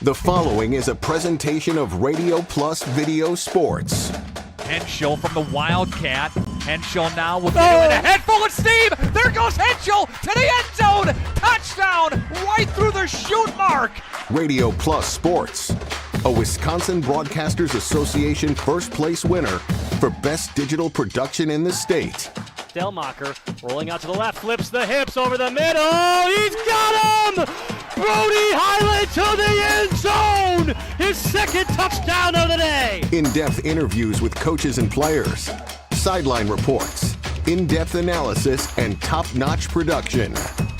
The following is a presentation of Radio Plus Video Sports. Henschel from the Wildcat. Henschel now will get a head full of steam. There goes Henschel to the end zone. Touchdown right through the shoot mark. Radio Plus Sports, a Wisconsin Broadcasters Association first place winner for best digital production in the state. Delmacher rolling out to the left, flips the hips over the middle. He's got him! Brody Highland to the end zone! His second touchdown of the day! In-depth interviews with coaches and players, sideline reports, in-depth analysis, and top-notch production.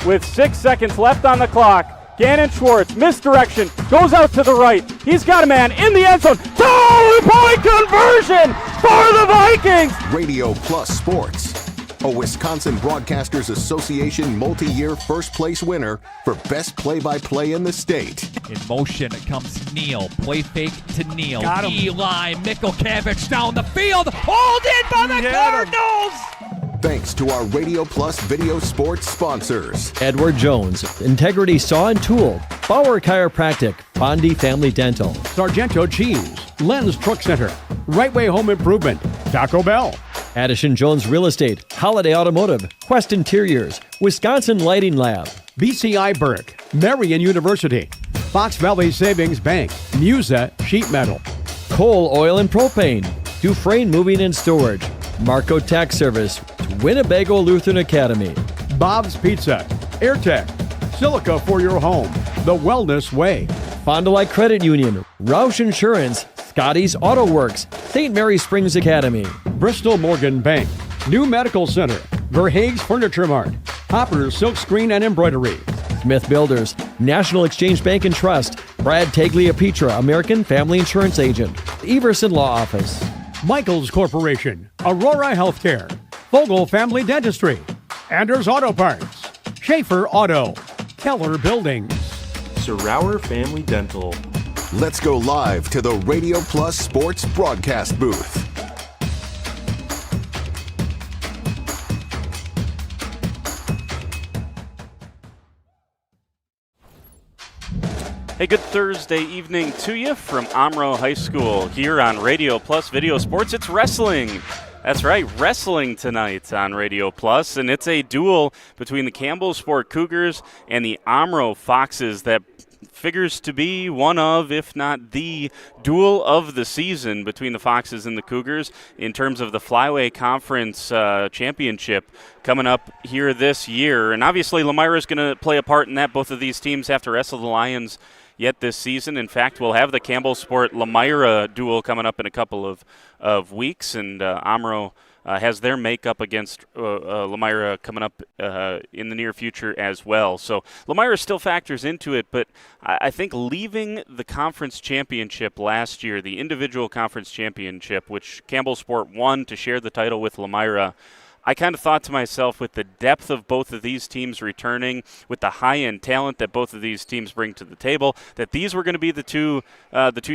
With 6 seconds left on the clock, Gannon Schwartz, misdirection, goes out to the right. He's got a man in the end zone. Two-point conversion for the Vikings! Radio Plus Sports, a Wisconsin Broadcasters Association multi-year first place winner for best play-by-play in the state. In motion comes Neal. Play fake to Neal. Got him. Eli Mikulkevich down the field. Hauled in by the Cardinals. Thanks to our Radio Plus Video Sports sponsors. Edward Jones, Integrity Saw and Tool, Bauer Chiropractic, Bondi Family Dental, Sargento Cheese, Len's Truck Center, Right Way Home Improvement, Taco Bell, Addison Jones Real Estate, Holiday Automotive, Quest Interiors, Wisconsin Lighting Lab, BCI Burke, Marion University, Fox Valley Savings Bank, Musa Sheet Metal, Coal, Oil and Propane, Dufresne Moving and Storage, Marco Tax Service, Winnebago Lutheran Academy, Bob's Pizza, AirTech, Silica for your home, The Wellness Way, Fond du Lac Credit Union, Roush Insurance, Scotty's Auto Works, St. Mary Springs Academy, Bristol Morgan Bank, New Medical Center, Verhaeg's Furniture Mart, Hopper's Silk Screen and Embroidery, Smith Builders, National Exchange Bank and Trust, Brad Taglia-Petra, American Family Insurance Agent, Everson Law Office, Michaels Corporation, Aurora Healthcare, Vogel Family Dentistry, Anders Auto Parts, Schaefer Auto, Keller Buildings, Sauer Family Dental. Let's go live to the Radio Plus Sports broadcast booth. Hey, good Thursday evening to you from Omro High School here on Radio Plus Video Sports. It's wrestling. That's right, wrestling tonight on Radio Plus, and it's a duel between the Campbellsport Cougars and the Omro Foxes that figures to be one of, if not the, duel of the season between the Foxes and the Cougars in terms of the Flyway Conference Championship coming up here this year. And obviously, Lemira is going to play a part in that. Both of these teams have to wrestle the Lions yet this season. In fact, we'll have the Campbellsport Lemira duel coming up in a couple of weeks, and Omro has their makeup against Lemira coming up in the near future as well. So Lemira still factors into it, but I think leaving the conference championship last year, the individual conference championship, which Campbellsport won to share the title with Lemira, I kind of thought to myself, with the depth of both of these teams returning, with the high-end talent that both of these teams bring to the table, that these were going to be the two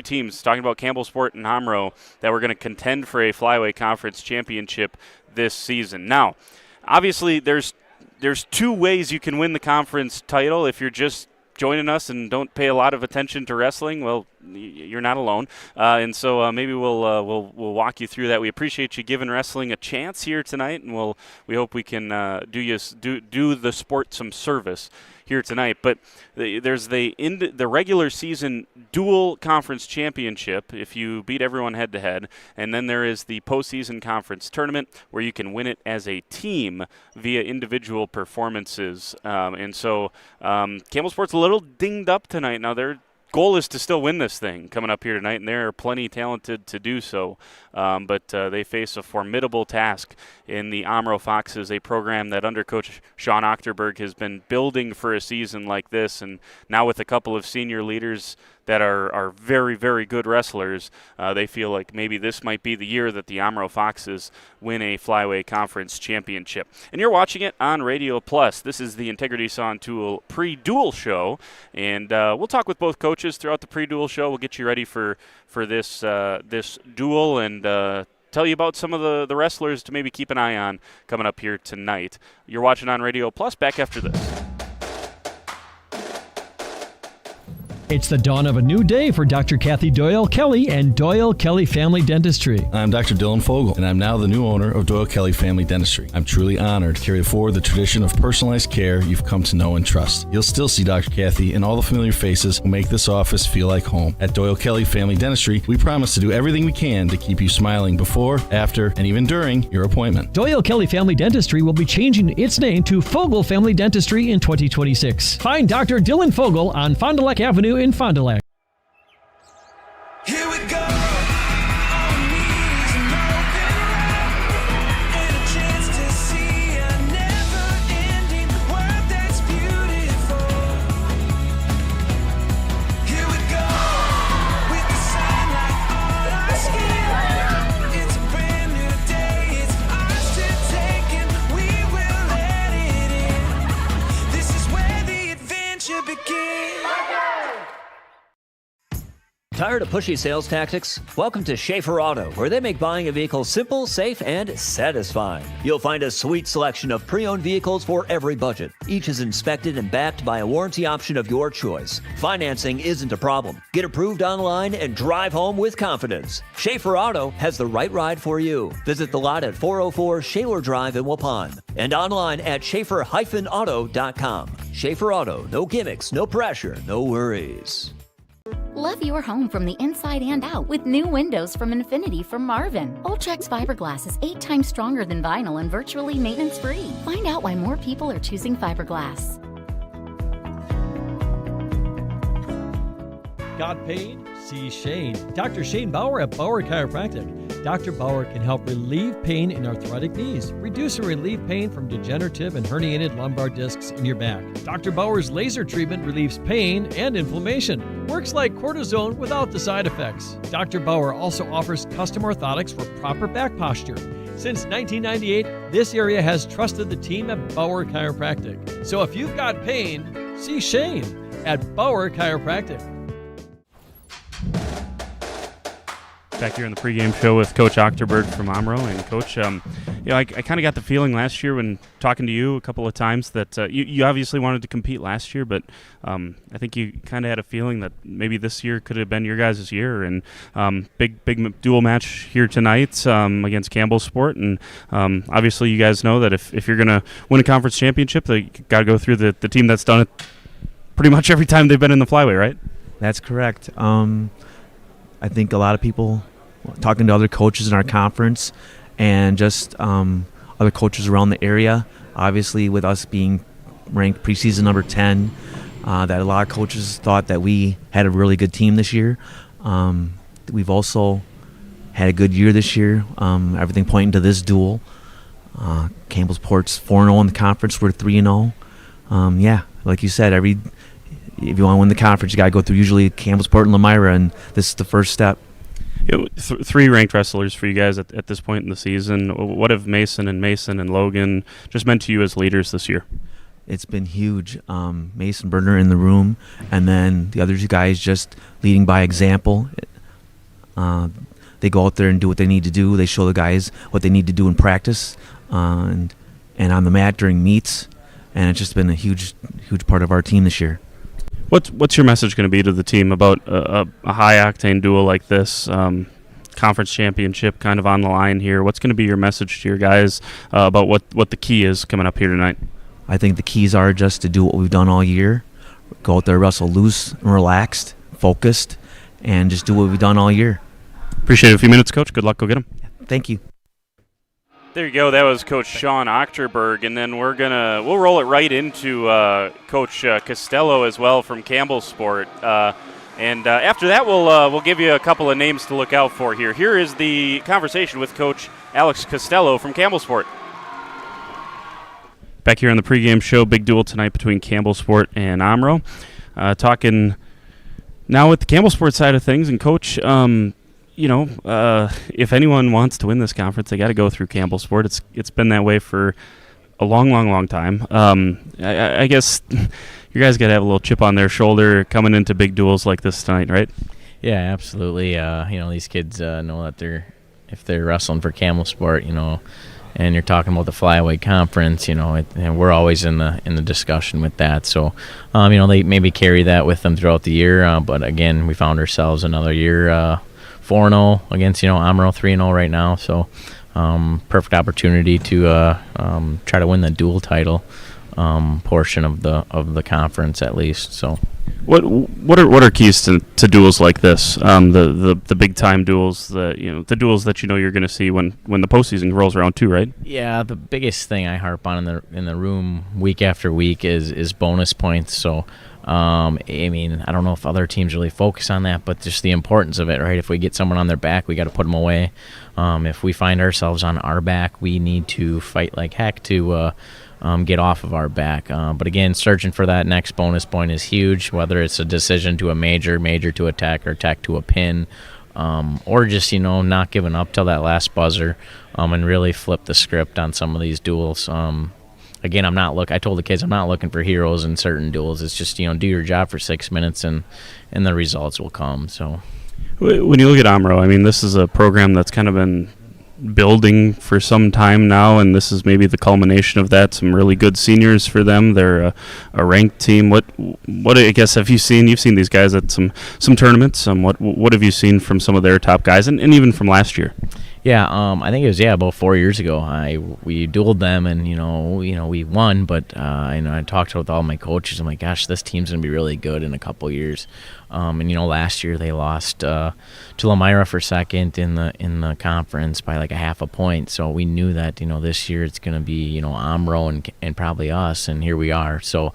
teams, talking about Campbellsport and Omro, that were going to contend for a Flyway Conference championship this season. Now, obviously, there's two ways you can win the conference title. If you're just joining us and don't pay a lot of attention to wrestling, well, you're not alone, and so maybe we'll walk you through that. We appreciate you giving wrestling a chance here tonight, and we hope we can do the sport some service here tonight. But there's the regular season dual conference championship if you beat everyone head to head, and then there is the postseason conference tournament where you can win it as a team via individual performances. And so Campbellsport's a little dinged up tonight. Now their goal is to still win this thing coming up here tonight, and they're plenty talented to do so. But they face a formidable task in the Omro Foxes, a program that under Coach Sean Ochterberg has been building for a season like this, and now with a couple of senior leaders that are very, very good wrestlers, they feel like maybe this might be the year that the Omro Foxes win a Flyway Conference championship. And you're watching it on Radio Plus. This is the Integrity Saw and Tool pre-duel show, and we'll talk with both coaches throughout the pre-duel show. We'll get you ready for this duel and tell you about some of the wrestlers to maybe keep an eye on coming up here tonight. You're watching on Radio Plus. Back after this. It's the dawn of a new day for Dr. Kathy Doyle Kelly and Doyle Kelly Family Dentistry. I'm Dr. Dylan Fogel, and I'm now the new owner of Doyle Kelly Family Dentistry. I'm truly honored to carry forward the tradition of personalized care you've come to know and trust. You'll still see Dr. Kathy and all the familiar faces who make this office feel like home. At Doyle Kelly Family Dentistry, we promise to do everything we can to keep you smiling before, after, and even during your appointment. Doyle Kelly Family Dentistry will be changing its name to Fogel Family Dentistry in 2026. Find Dr. Dylan Fogel on Fond du Lac Avenue in Fond du Lac. Here we go. All we need is an open road and a chance to see a never-ending world that's beautiful. Here we go, with the sunlight on our skin. It's a brand new day, it's ours to take, and we will let it in. This is where the adventure begins. Tired of pushy sales tactics? Welcome to Schaefer Auto, where they make buying a vehicle simple, safe, and satisfying. You'll find a sweet selection of pre-owned vehicles for every budget. Each is inspected and backed by a warranty option of your choice. Financing isn't a problem. Get approved online and drive home with confidence. Schaefer Auto has the right ride for you. Visit the lot at 404 Shaler Drive in Waupun and online at schaefer-auto.com. Schaefer Auto, no gimmicks, no pressure, no worries. Love your home from the inside and out with new windows from Infinity from Marvin. Ultrex fiberglass is 8 times stronger than vinyl and virtually maintenance-free. Find out why more people are choosing fiberglass. Got pain? See Shane. Dr. Shane Bauer at Bauer Chiropractic. Dr. Bauer can help relieve pain in arthritic knees, reduce and relieve pain from degenerative and herniated lumbar discs in your back. Dr. Bauer's laser treatment relieves pain and inflammation. Works like cortisone without the side effects. Dr. Bauer also offers custom orthotics for proper back posture. Since 1998, this area has trusted the team at Bauer Chiropractic. So if you've got pain, see Shane at Bauer Chiropractic. Back here in the pregame show with Coach Ochterberg from Omro. And Coach, I kind of got the feeling last year when talking to you a couple of times that you obviously wanted to compete last year, but I think you kind of had a feeling that maybe this year could have been your guys' year. And big dual match here tonight against Campbellsport. And obviously you guys know that if you're going to win a conference championship, you got to go through the team that's done it pretty much every time they've been in the flyway, right? That's correct. I think a lot of people, talking to other coaches in our conference and just other coaches around the area, obviously with us being ranked preseason number 10, that a lot of coaches thought that we had a really good team this year. We've also had a good year this year, everything pointing to this duel. Campbellsport's 4-0 in the conference, we're 3-0. Yeah, like you said, if you want to win the conference, you got to go through usually Campbellsport and Lemira, and this is the first step. 3 ranked wrestlers for you guys at this point in the season. What have Mason and Logan just meant to you as leaders this year? It's been huge. Mason Berner in the room, and then the other 2 guys just leading by example. They go out there and do what they need to do. They show the guys what they need to do in practice and on the mat during meets, and it's just been a huge part of our team this year. What's your message going to be to the team about a high-octane duel like this, conference championship kind of on the line here? What's going to be your message to your guys about what the key is coming up here tonight? I think the keys are just to do what we've done all year, go out there, wrestle loose and relaxed, focused, and just do what we've done all year. Appreciate it. A few minutes, Coach. Good luck. Go get them. Thank you. There you go. That was Coach Sean Ochterberg, and then we'll roll it right into Coach Costello as well from Campbellsport, and after that we'll give you a couple of names to look out for here. Here is the conversation with Coach Alex Costello from Campbellsport. Back here on the pregame show, big duel tonight between Campbellsport and Omro. Talking now with the Campbellsport side of things, and Coach. If anyone wants to win this conference, they got to go through Campbellsport. It's been that way for a long time. I guess you guys got to have a little chip on their shoulder coming into big duels like this tonight, right? Yeah, absolutely. These kids know that if they're wrestling for Campbellsport, and you're talking about the flyweight conference, and we're always in the discussion with that. So, they maybe carry that with them throughout the year. But again, we found ourselves another year 4-0 against Omro, 3-0 right now. So, perfect opportunity to try to win the dual title portion of the conference at least. So. What are keys to duels like this? The big time duels, the duels that you're going to see when the postseason rolls around too, right? Yeah, the biggest thing I harp on in the room week after week is bonus points. So, I don't know if other teams really focus on that, but just the importance of it, right? If we get someone on their back, we got to put them away. If we find ourselves on our back, we need to fight like heck to get off of our back. But again, searching for that next bonus point is huge, whether it's a decision to a major to attack, or attack to a pin, or just, not giving up till that last buzzer, and really flip the script on some of these duels. Again, I told the kids I'm not looking for heroes in certain duels. It's just, do your job for 6 minutes and the results will come. So when you look at Omro, this is a program that's kind of been building for some time now, and this is maybe the culmination of that. Some really good seniors for them. They're a ranked team. What I guess have you seen? You've seen these guys at some tournaments. What have you seen from some of their top guys, and even from last year? Yeah, I think it was about 4 years ago. We dueled them, and we won. But I talked with all my coaches. I'm like, gosh, this team's gonna be really good in a couple years. And last year they lost to Lamira for second in the conference by like a half a point. So we knew that this year it's gonna be Omro and probably us, and here we are. So.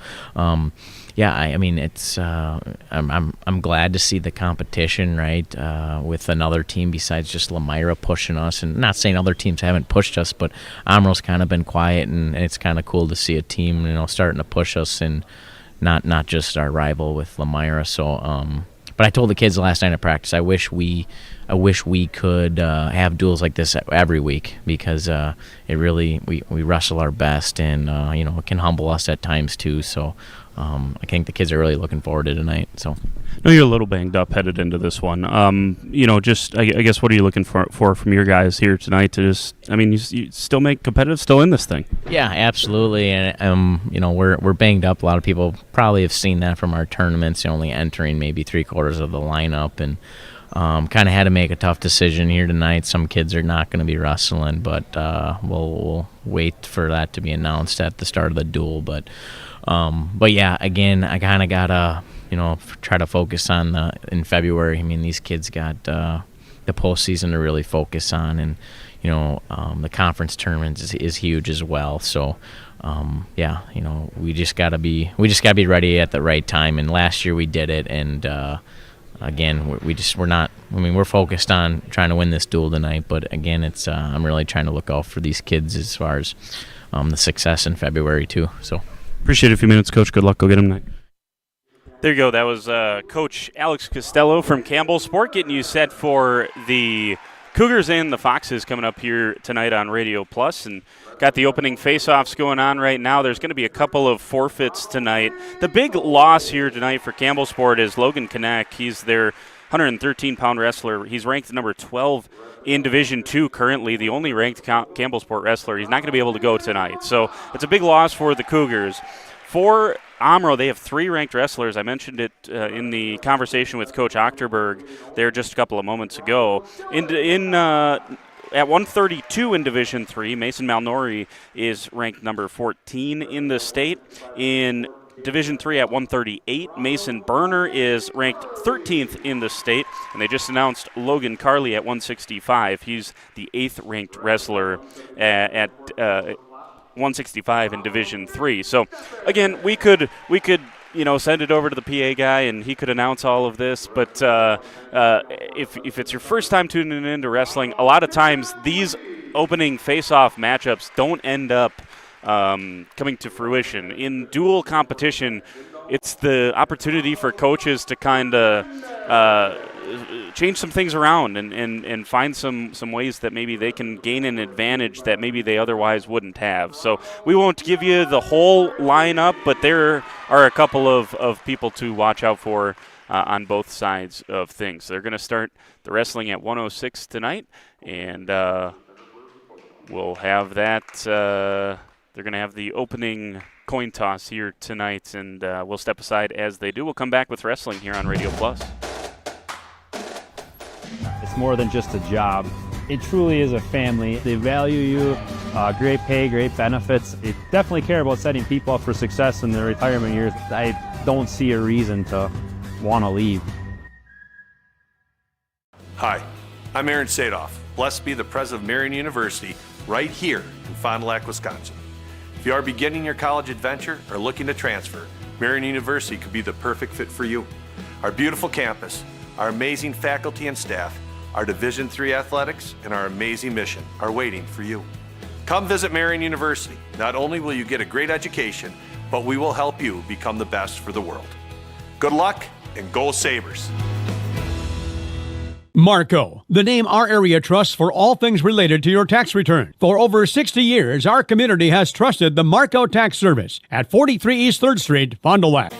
Yeah, it's I'm glad to see the competition, right, with another team besides just Lamira pushing us. And not saying other teams haven't pushed us, but Omro's kind of been quiet, and it's kind of cool to see a team, starting to push us, and not just our rival with Lamira. So, but I told the kids last night at practice, I wish we could have duels like this every week, because it really we wrestle our best, and it can humble us at times too. So. I think the kids are really looking forward to tonight. So, no, you're a little banged up headed into this one. Just I guess what are you looking for from your guys here tonight to just? You still make competitive, still in this thing. Yeah, absolutely, and we're banged up. A lot of people probably have seen that from our tournaments. Only entering maybe 3/4 of the lineup, and kind of had to make a tough decision here tonight. Some kids are not going to be wrestling, but we'll wait for that to be announced at the start of the duel. But yeah, again, I kind of gotta try to focus on in February. These kids got the postseason to really focus on, and the conference tournament is huge as well. So yeah, we just gotta be ready at the right time. And last year we did it, and again, we're focused on trying to win this duel tonight. But again, it's I'm really trying to look out for these kids as far as the success in February too. So. Appreciate a few minutes, Coach. Good luck. Go get him tonight. There you go. That was Coach Alex Costello from Campbellsport getting you set for the Cougars and the Foxes coming up here tonight on Radio Plus, and got the opening face-offs going on right now. There's going to be a couple of forfeits tonight. The big loss here tonight for Campbellsport is Logan Kanak. He's their 113-pound wrestler. He's ranked number 12 in Division II currently, the only ranked Campbellsport wrestler. He's not going to be able to go tonight. So it's a big loss for the Cougars. For Omro, they have 3 ranked wrestlers. I mentioned it in the conversation with Coach Ochterberg there just a couple of moments ago. At 132 in Division III, Mason Malnori is ranked number 14 in the state. In Division III at 138, Mason Berner is ranked 13th in the state, and they just announced Logan Carley at 165. He's the 8th ranked wrestler at 165 in Division III. So again, we could send it over to the PA guy and he could announce all of this. But if it's your first time tuning into wrestling, a lot of times these opening face-off matchups don't end up coming to fruition. In dual competition, it's the opportunity for coaches to kind of change some things around and find some ways that maybe they can gain an advantage that maybe they otherwise wouldn't have. So we won't give you the whole lineup, but there are a couple of people to watch out for on both sides of things. They're going to start the wrestling at 106 tonight, and we'll have that. They're going to have the opening coin toss here tonight, and we'll step aside as they do. We'll come back with wrestling here on Radio Plus. It's more than just a job. It truly is a family. They value you, great pay, great benefits. They definitely care about setting people up for success in their retirement years. I don't see a reason to want to leave. Hi, I'm Aaron Sadoff. Blessed be the president of Marion University right here in Fond du Lac, Wisconsin. If you are beginning your college adventure or looking to transfer, Marion University could be the perfect fit for you. Our beautiful campus, our amazing faculty and staff, our Division III athletics, and our amazing mission are waiting for you. Come visit Marion University. Not only will you get a great education, but we will help you become the best for the world. Good luck and go Sabres! Marco, the name our area trusts for all things related to your tax return. For over 60 years, our community has trusted the Marco Tax Service at 43 East 3rd Street, Fond du Lac.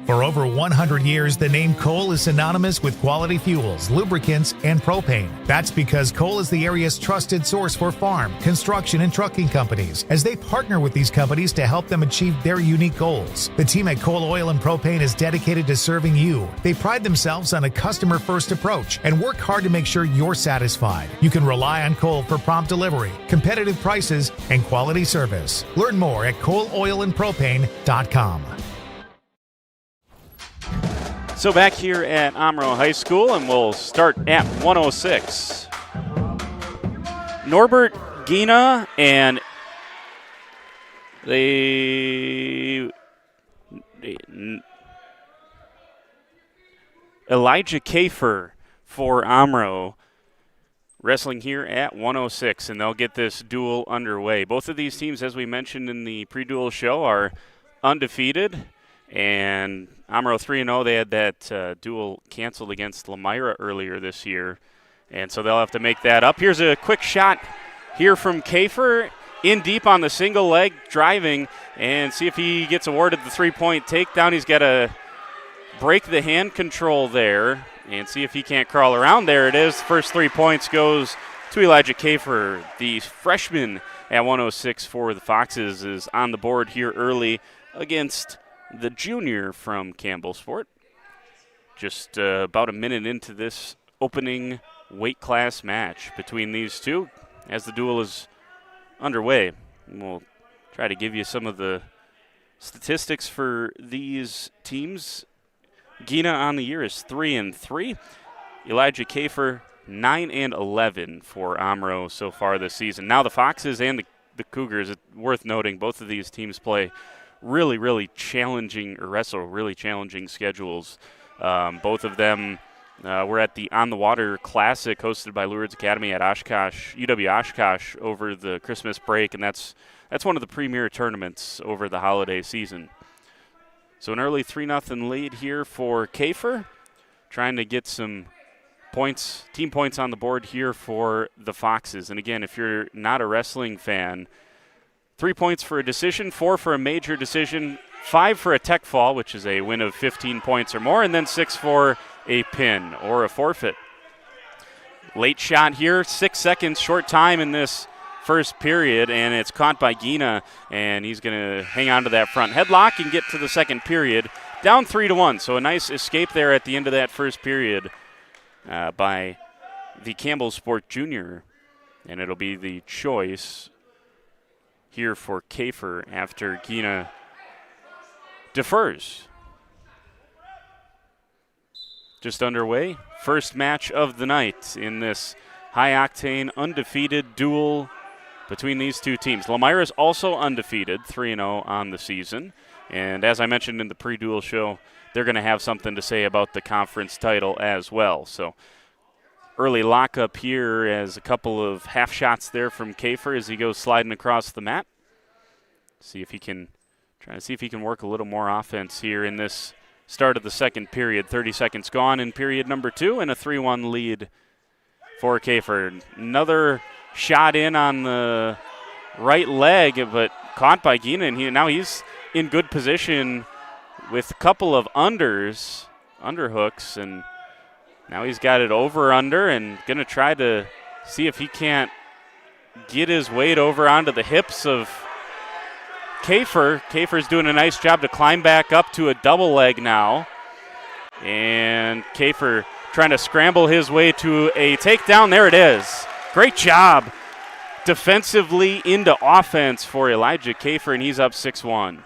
For over 100 years, the name Cole is synonymous with quality fuels, lubricants, and propane. That's because Cole is the area's trusted source for farm, construction, and trucking companies, as they partner with these companies to help them achieve their unique goals. The team at Cole Oil and Propane is dedicated to serving you. They pride themselves on a customer-first approach and work hard to make sure you're satisfied. You can rely on Cole for prompt delivery, competitive prices, and quality service. Learn more at ColeOilAndPropane.com. So back here at Omro High School, and we'll start at 106. Norbert Gina and Elijah Kafer for Omro wrestling here at 106, and they'll get this duel underway. Both of these teams, as we mentioned in the pre-duel show, are undefeated. And Omro 3-0, they had that duel canceled against Lemira earlier this year. And so they'll have to make that up. Here's a quick shot here from Kafer, in deep on the single leg, driving, and see if he gets awarded the three-point takedown. He's got to break the hand control there and see if he can't crawl around. There it is. First 3 points goes to Elijah Kafer. The freshman at 106 for the Foxes is on the board here early against the junior from Campbellsport. Just about a minute into this opening weight class match between these two as the duel is underway. And we'll try to give you some of the statistics for these teams. Gina on the year is 3-3. Elijah Kafer 9-11 for Omro so far this season. Now the Foxes and the Cougars, it's worth noting, both of these teams play really challenging, or wrestle really challenging schedules. Both of them were at the On the Water Classic hosted by Lourdes Academy at Oshkosh, UW Oshkosh over the Christmas break, and that's one of the premier tournaments over the holiday season. So an early 3-0 lead here for Kafer, trying to get some points, team points on the board here for the Foxes. And again, if you're not a wrestling fan, 3 points for a decision, 4 for a major decision, 5 for a tech fall, which is a win of 15 points or more, and then 6 for a pin or a forfeit. Late shot here, 6 seconds, short time in this first period, and it's caught by Gina, and he's going to hang on to that front headlock and get to the second period. Down 3-1, so a nice escape there at the end of that first period by the Campbellsport junior, and it'll be the choice here for Kafer after Gina defers. Just underway. First match of the night in this high-octane, undefeated duel between these two teams. Lemira is also undefeated, 3-0 on the season. And as I mentioned in the pre-duel show, they're going to have something to say about the conference title as well. So early lockup here as a couple of half shots there from Kafer as he goes sliding across the mat. See if he can work a little more offense here in this start of the second period. 30 seconds gone in period number 2, and a 3-1 lead for Kafer. Another shot in on the right leg, but caught by Gina, and now he's in good position with a couple of underhooks, and now he's got it over under and going to try to see if he can't get his weight over onto the hips of Kafer. Kafer's doing a nice job to climb back up to a double leg now. And Kafer trying to scramble his way to a takedown. There it is. Great job defensively into offense for Elijah Kafer, and he's up 6-1.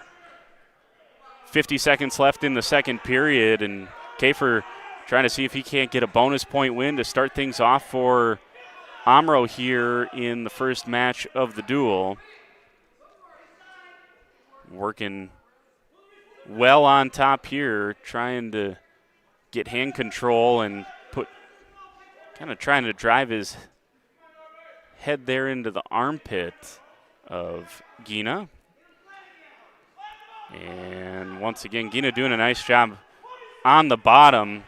50 seconds left in the second period, and Kafer trying to see if he can't get a bonus point win to start things off for Omro here in the first match of the duel. Working well on top here, trying to get hand control and kind of trying to drive his head there into the armpit of Gina. And once again, Gina doing a nice job on the bottom,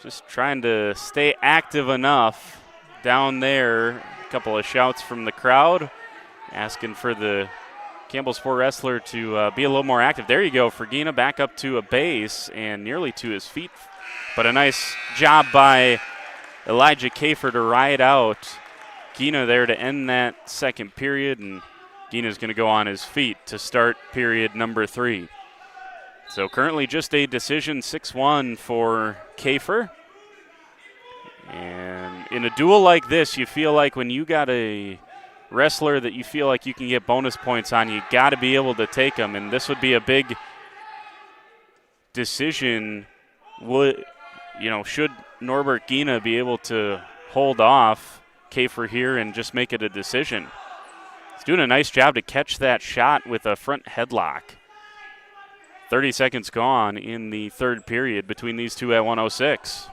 just trying to stay active enough down there. A couple of shouts from the crowd asking for the Campbellsport wrestler to be a little more active. There you go for Gina, back up to a base and nearly to his feet. But a nice job by Elijah Kafer to ride out Gina there to end that second period, and Gina's going to go on his feet to start period number 3. So currently just a decision, 6-1 for Kafer. And in a duel like this, you feel like when you got a wrestler that you feel like you can get bonus points on, you got to be able to take them. And this would be a big decision. Should Norbert Gina be able to hold off Kafer here and just make it a decision? He's doing a nice job to catch that shot with a front headlock. 30 seconds gone in the third period between these two at 106.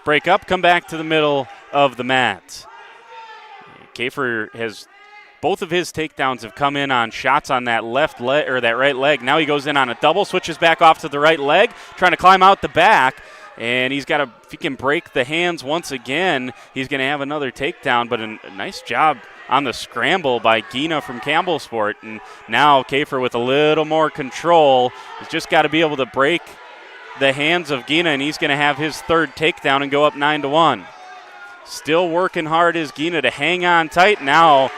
Break up, come back to the middle of the mat. Kafer has both of his takedowns have come in on shots on that left leg or that right leg. Now he goes in on a double, switches back off to the right leg, trying to climb out the back. And if he can break the hands once again, he's going to have another takedown. But a nice job on the scramble by Gina from Campbellsport. And now Kafer with a little more control. He's just got to be able to break the hands of Gina, and he's going to have his third takedown and go up 9-1. Still working hard is Gina to hang on tight. Now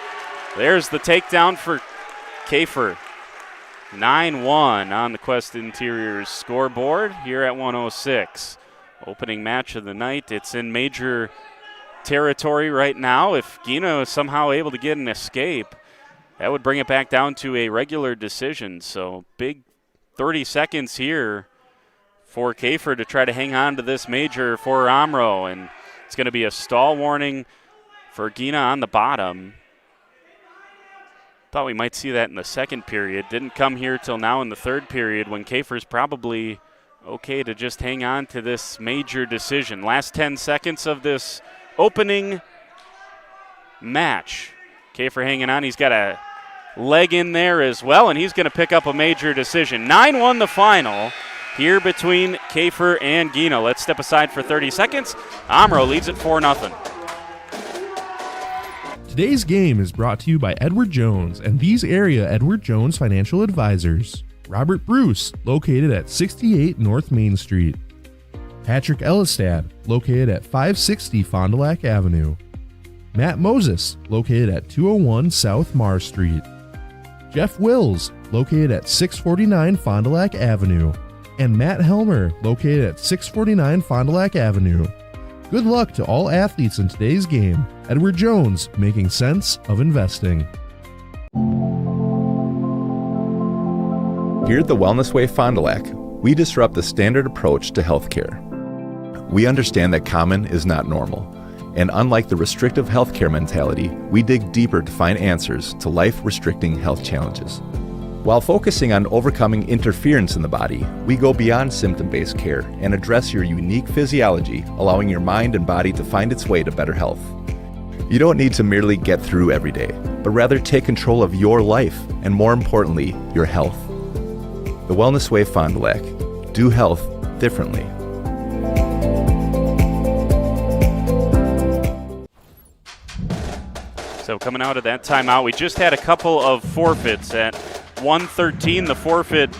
there's the takedown for Kafer. 9-1 on the Quest Interiors scoreboard here at 106. Opening match of the night. It's in major territory right now. If Gina is somehow able to get an escape, that would bring it back down to a regular decision. So big 30 seconds here for Kafer to try to hang on to this major for Omro. And it's going to be a stall warning for Gina on the bottom. Thought we might see that in the second period. Didn't come here till now in the third period when Kafer's probably okay to just hang on to this major decision. Last 10 seconds of this opening match. Kafer hanging on. He's got a leg in there as well, and he's going to pick up a major decision. 9-1 the final here between Kafer and Gina. Let's step aside for 30 seconds. Omro leads it 4-0. Today's game is brought to you by Edward Jones and these area Edward Jones financial advisors. Robert Bruce, located at 68 North Main Street. Patrick Ellistad, located at 560 Fond du Lac Avenue. Matt Moses, located at 201 South Mars Street. Jeff Wills, located at 649 Fond du Lac Avenue. And Matt Helmer, located at 649 Fond du Lac Avenue. Good luck to all athletes in today's game. Edward Jones, making sense of investing. Here at the Wellness Way Fond du Lac, we disrupt the standard approach to healthcare. We understand that common is not normal, and unlike the restrictive healthcare mentality, we dig deeper to find answers to life-restricting health challenges. While focusing on overcoming interference in the body, we go beyond symptom-based care and address your unique physiology, allowing your mind and body to find its way to better health. You don't need to merely get through every day, but rather take control of your life and, more importantly, your health. The Wellness Way Fond du Lac. Do health differently. So coming out of that timeout, we just had a couple of forfeits. At 1:13, the forfeit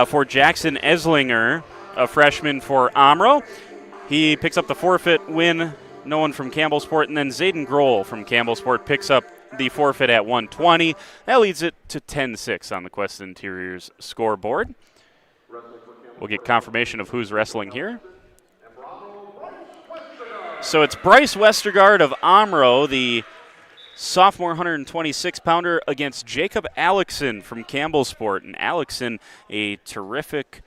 for Jackson Eslinger, a freshman for Omro. He picks up the forfeit win no one from Campbellsport, and then Zayden Grohl from Campbellsport picks up the forfeit at 120. That leads it to 10-6 on the Quest Interiors scoreboard. We'll get confirmation of who's wrestling here. So it's Bryce Westergaard of Omro, the sophomore 126-pounder, against Jacob Alexson from Campbellsport. And Alexson, a terrific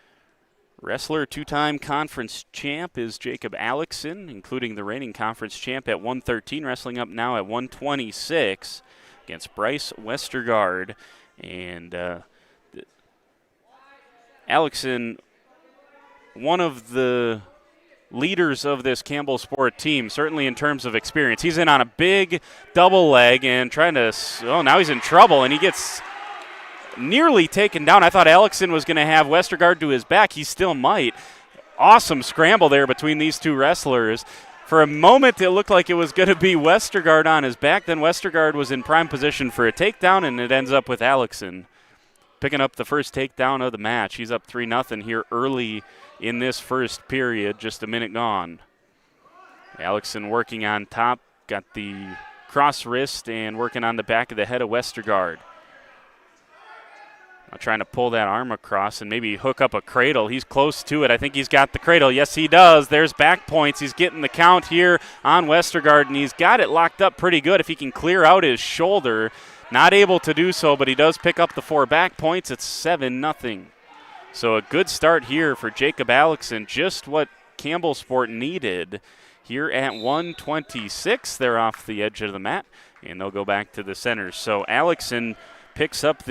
wrestler, two-time conference champ is Jacob Alexson, including the reigning conference champ at 113, wrestling up now at 126 against Bryce Westergaard. And Alexson, one of the leaders of this Campbellsport team, certainly in terms of experience. He's in on a big double leg and trying to, now he's in trouble, and he gets nearly taken down. I thought Alexson was going to have Westergaard to his back. He still might. Awesome scramble there between these two wrestlers. For a moment, it looked like it was going to be Westergaard on his back. Then Westergaard was in prime position for a takedown, and it ends up with Alexson picking up the first takedown of the match. He's up 3-0 here early in this first period, just a minute gone. Alexson working on top, got the cross wrist and working on the back of the head of Westergaard. Now trying to pull that arm across and maybe hook up a cradle. He's close to it. I think he's got the cradle. Yes, he does. There's back points. He's getting the count here on Westergaard, and he's got it locked up pretty good if he can clear out his shoulder. Not able to do so, but he does pick up the 4 back points. It's 7-0. So a good start here for Jacob Alexson, just what Campbellsport needed here at 126. They're off the edge of the mat, and they'll go back to the center. So Alexson picks up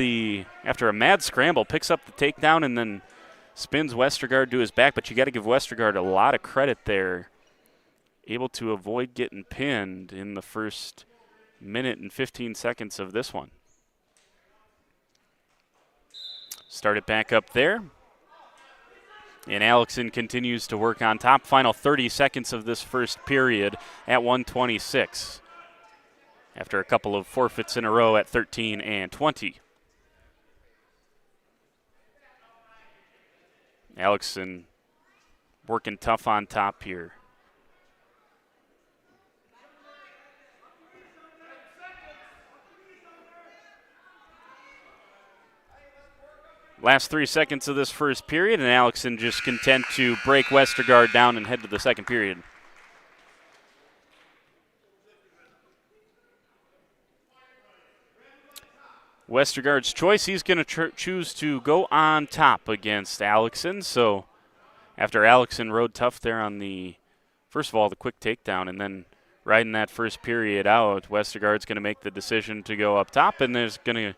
after a mad scramble, picks up the takedown and then spins Westergaard to his back, but you got to give Westergaard a lot of credit there. Able to avoid getting pinned in the first minute and 15 seconds of this one. Start it back up there. And Alexson continues to work on top. Final 30 seconds of this first period at 126. After a couple of forfeits in a row at 13 and 20. Alexson working tough on top here. Last 3 seconds of this first period, and Alexson just content to break Westergaard down and head to the second period. Westergaard's choice, he's going to choose to go on top against Alexson. So after Alexson rode tough there on first of all, the quick takedown, and then riding that first period out, Westergaard's going to make the decision to go up top, and there's going to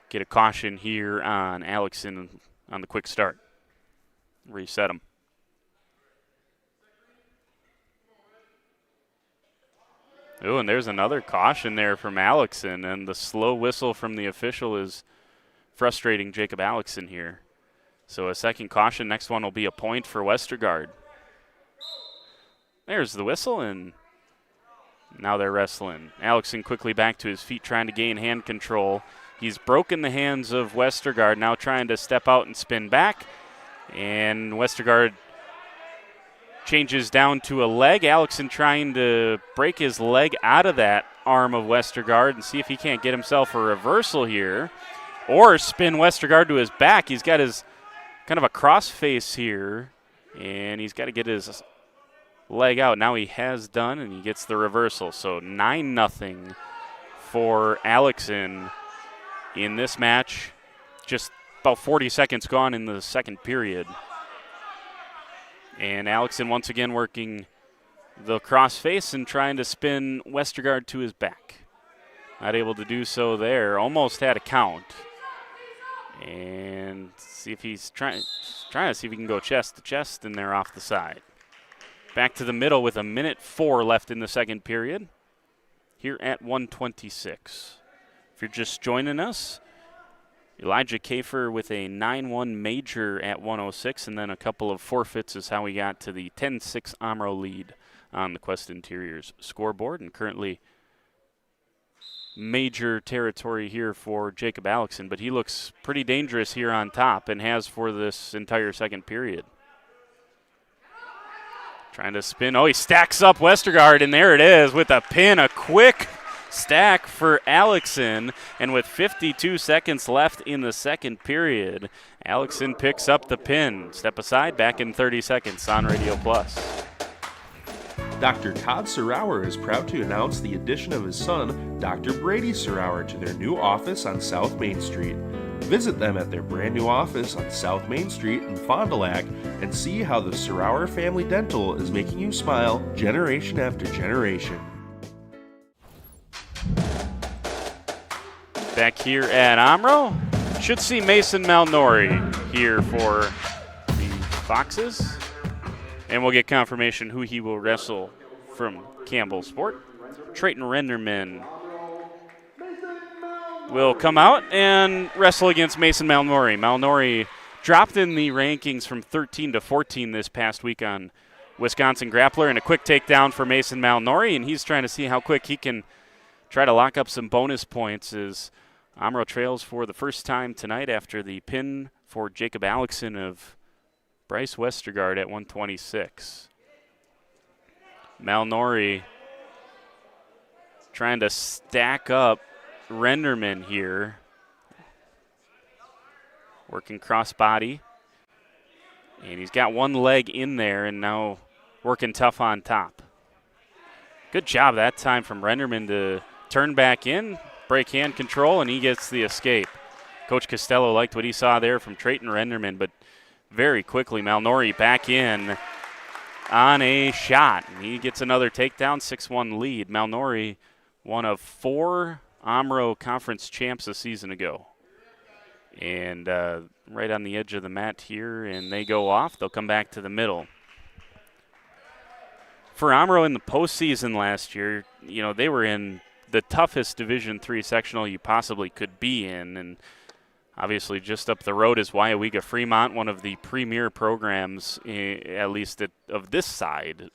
get a caution here on Alexson on the quick start. Reset him. Oh, and there's another caution there from Alexson, and the slow whistle from the official is frustrating Jacob Alexson here. So a second caution. Next one will be a point for Westergaard. There's the whistle, and now they're wrestling. Alexson quickly back to his feet, trying to gain hand control. He's broken the hands of Westergaard, now trying to step out and spin back. And Westergaard changes down to a leg. Alexson trying to break his leg out of that arm of Westergaard and see if he can't get himself a reversal here. Or spin Westergaard to his back. He's got his kind of a cross face here, and he's got to get his leg out. Now he has done, and he gets the reversal. So 9-0 for Alexson in this match. Just about 40 seconds gone in the second period. And Alexson once again working the cross face and trying to spin Westergaard to his back. Not able to do so there. Almost had a count. And see if he's trying to see if he can go chest to chest, and they're off the side. Back to the middle with 1:04 left in the second period. Here at 126. If you're just joining us, Elijah Kafer with a 9-1 major at 106, and then a couple of forfeits is how we got to the 10-6 Omro lead on the Quest Interiors scoreboard. And currently major territory here for Jacob Alexson, but he looks pretty dangerous here on top and has for this entire second period. Trying to spin. Oh, he stacks up Westergaard, and there it is with a pin. A quick stack for Alexson. And with 52 seconds left in the second period, Alexson picks up the pin. Step aside, back in 30 seconds on Radio Plus. Dr. Todd Serauer is proud to announce the addition of his son, Dr. Brady Serauer, to their new office on South Main Street. Visit them at their brand new office on South Main Street in Fond du Lac and see how the Serauer Family Dental is making you smile generation after generation. Back here at Omro, should see Mason Malnori here for the Foxes. And we'll get confirmation who he will wrestle from Campbellsport. Trayton Renderman will come out and wrestle against Mason Malnori. Malnori dropped in the rankings from 13 to 14 this past week on Wisconsin Grappler, and a quick takedown for Mason Malnori, and he's trying to see how quick he can try to lock up some bonus points as Omro trails for the first time tonight after the pin for Jacob Alexson of Bryce Westergaard at 126. Malnori trying to stack up Renderman here. Working crossbody. And he's got one leg in there and now working tough on top. Good job that time from Renderman to turn back in, break hand control, and he gets the escape. Coach Costello liked what he saw there from Trayton Renderman, but very quickly, Malnori back in on a shot. And he gets another takedown, 6-1 lead. Malnori, one of 4 Omro Conference champs a season ago. And right on the edge of the mat here, and they go off. They'll come back to the middle. For Omro in the postseason last year, you know, they were in the toughest Division III sectional you possibly could be in, and obviously, just up the road is Waiawega Fremont, one of the premier programs, at least of this size,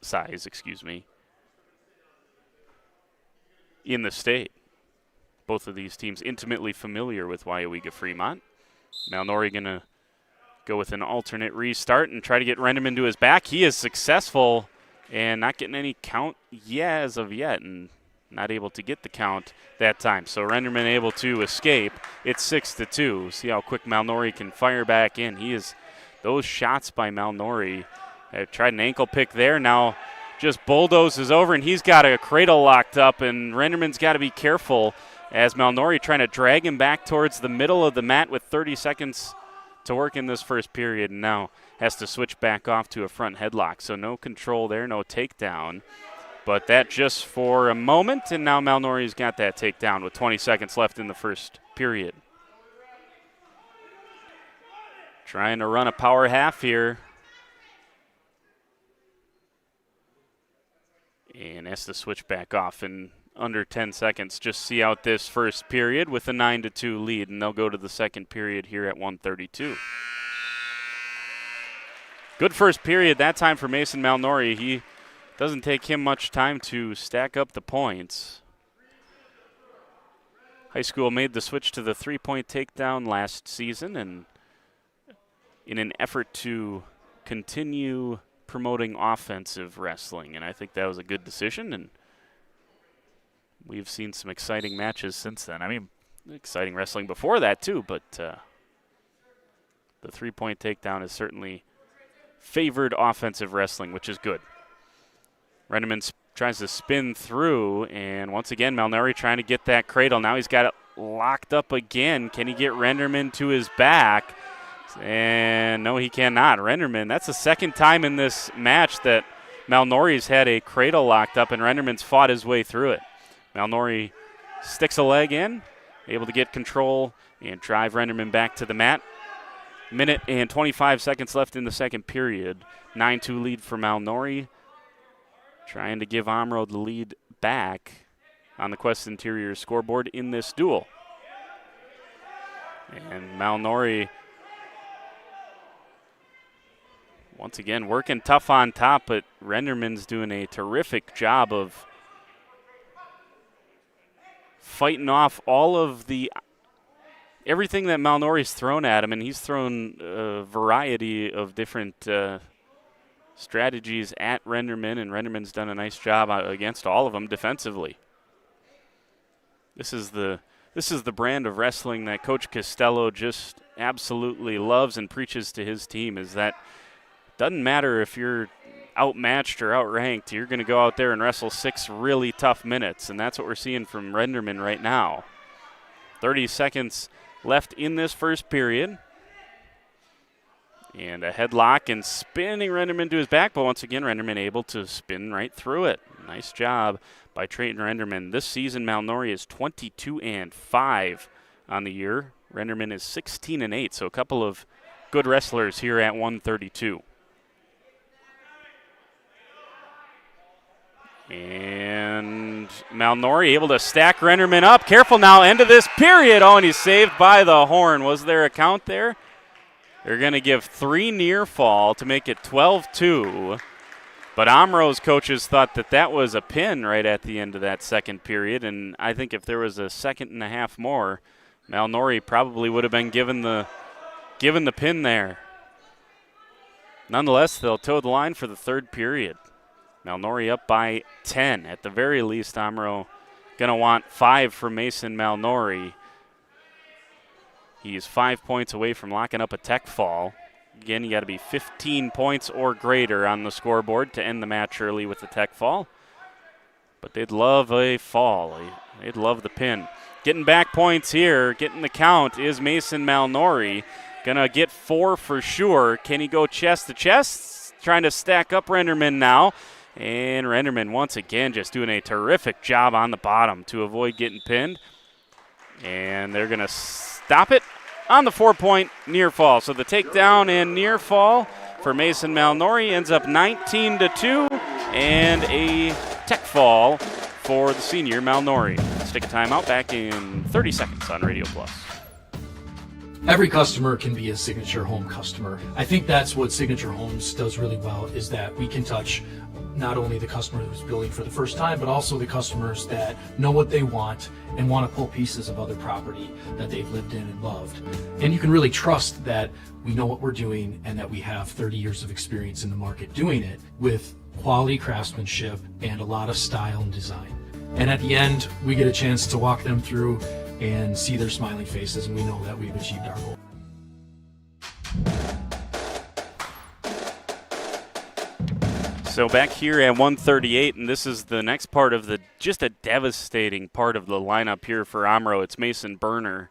in the state. Both of these teams intimately familiar with Waiawega Fremont. Malnori going to go with an alternate restart and try to get Renderman to his back. He is successful and not getting any count as of yet, and not able to get the count that time. So Renderman able to escape. It's 6-2. See how quick Malnori can fire back in. Those shots by Malnori. Tried an ankle pick there. Now just bulldozes over, and he's got a cradle locked up, and Renderman's got to be careful as Malnori trying to drag him back towards the middle of the mat with 30 seconds to work in this first period, and now has to switch back off to a front headlock. So no control there, no takedown. But that just for a moment, and now Malnori's got that takedown with 20 seconds left in the first period. Trying to run a power half here. And has to switch back off in under 10 seconds. Just see out this first period with a 9-2 lead, and they'll go to the second period here at 1:32. Good first period that time for Mason Malnori. He doesn't take him much time to stack up the points. High school made the switch to the three-point takedown last season, and in an effort to continue promoting offensive wrestling, and I think that was a good decision, and we've seen some exciting matches since then. I mean, exciting wrestling before that too, but the three-point takedown is certainly favored offensive wrestling, which is good. Renderman tries to spin through, and once again, Malnori trying to get that cradle. Now he's got it locked up again. Can he get Renderman to his back? And no, he cannot. Renderman, that's the second time in this match that Malnori's had a cradle locked up, and Renderman's fought his way through it. Malnori sticks a leg in, able to get control and drive Renderman back to the mat. Minute and 25 seconds left in the second period. 9-2 lead for Malnori. Trying to give Omro the lead back on the Quest Interior scoreboard in this duel. And Malnori once again working tough on top, but Renderman's doing a terrific job of fighting off all of everything that Malnori's thrown at him, and he's thrown a variety of different strategies at Renderman, and Renderman's done a nice job against all of them defensively. This is the brand of wrestling that Coach Costello just absolutely loves and preaches to his team, is that doesn't matter if you're outmatched or outranked, you're going to go out there and wrestle 6 really tough minutes, and that's what we're seeing from Renderman right now. 30 seconds left in this first period. And a headlock and spinning Renderman to his back, but once again, Renderman able to spin right through it. Nice job by Trayton Renderman. This season, Malnori is 22-5 on the year. Renderman is 16-8, so a couple of good wrestlers here at 132. And Malnori able to stack Renderman up. Careful now, end of this period. Oh, and he's saved by the horn. Was there a count there? They're going to give 3 near fall to make it 12-2. But Omro's coaches thought that was a pin right at the end of that second period. And I think if there was a second and a half more, Malnori probably would have been given the pin there. Nonetheless, they'll toe the line for the third period. Malnori up by 10. At the very least, Omro going to want 5 from Mason Malnori. He is 5 points away from locking up a tech fall. Again, you got to be 15 points or greater on the scoreboard to end the match early with the tech fall. But they'd love a fall. They'd love the pin. Getting back points here, getting the count is Mason Malnori. Gonna get 4 for sure. Can he go chest to chest? Trying to stack up Renderman now. And Renderman once again just doing a terrific job on the bottom to avoid getting pinned. And they're gonna stop it on the 4-point near fall. So the takedown and near fall for Mason Malnori ends up 19-2, and a tech fall for the senior Malnori. Let's take a timeout. Back in 30 seconds on Radio Plus. Every customer can be a Signature Home customer. I think that's what Signature Homes does really well, is that we can touch not only the customer who's building for the first time, but also the customers that know what they want and want to pull pieces of other property that they've lived in and loved. And you can really trust that we know what we're doing and that we have 30 years of experience in the market doing it with quality craftsmanship and a lot of style and design. And at the end, we get a chance to walk them through and see their smiling faces, and we know that we've achieved our goal. So back here at 138, and this is the next part of just a devastating part of the lineup here for Omro. It's Mason Berner.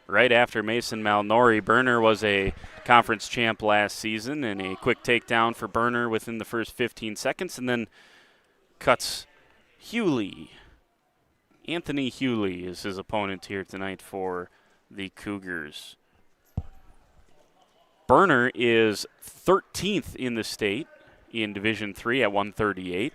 Right after Mason Malnori, Berner was a conference champ last season, and a quick takedown for Berner within the first 15 seconds, and then cuts Hewley. Anthony Hewley is his opponent here tonight for the Cougars. Berner is 13th in the state in Division III at 138.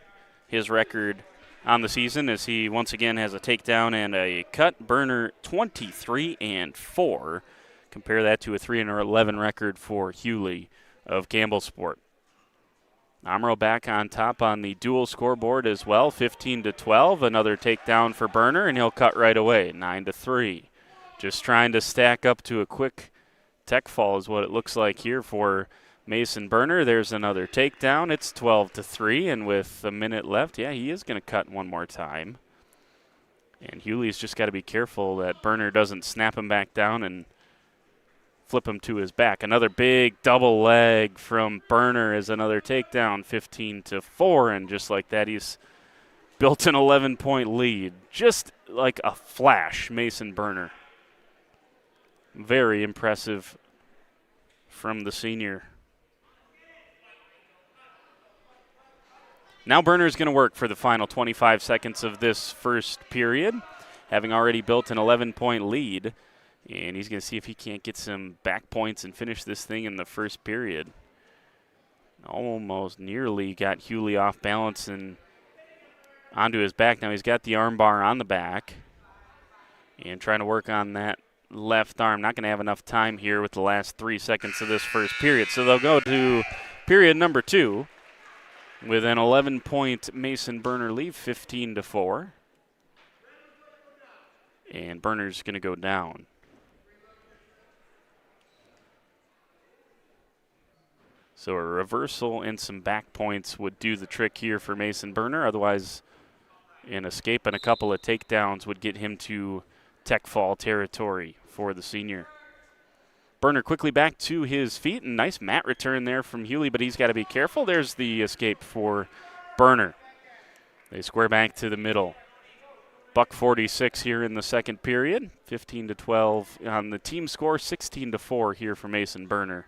His record on the season is he once again has a takedown and a cut. Berner 23-4. Compare that to a 3-11 record for Hewley of Campbellsport. Omro back on top on the dual scoreboard as well, 15-12. Another takedown for Berner, and he'll cut right away, 9-3. Just trying to stack up to a quick tech fall is what it looks like here for Mason Berner. There's another takedown. It's 12-3, and with a minute left, yeah, he is going to cut one more time. And Hewley's just got to be careful that Berner doesn't snap him back down and flip him to his back. Another big double leg from Berner is another takedown, 15-4, and just like that, he's built an 11-point lead. Just like a flash, Mason Berner. Very impressive from the senior. Now Berner's going to work for the final 25 seconds of this first period, having already built an 11-point lead. And he's going to see if he can't get some back points and finish this thing in the first period. Almost nearly got Hewley off balance and onto his back. Now he's got the arm bar on the back and trying to work on that left arm. Not going to have enough time here with the last 3 seconds of this first period. So they'll go to period number 2 with an 11-point Mason Berner lead, 15-4. And Berner's going to go down. So a reversal and some back points would do the trick here for Mason Berner. Otherwise, an escape and a couple of takedowns would get him to tech fall territory for the senior. Berner quickly back to his feet, and nice mat return there from Hewley, but he's got to be careful. There's the escape for Berner. They square back to the middle. $1:46 here in the second period. 15-12 on the team score, 16-4 here for Mason Berner.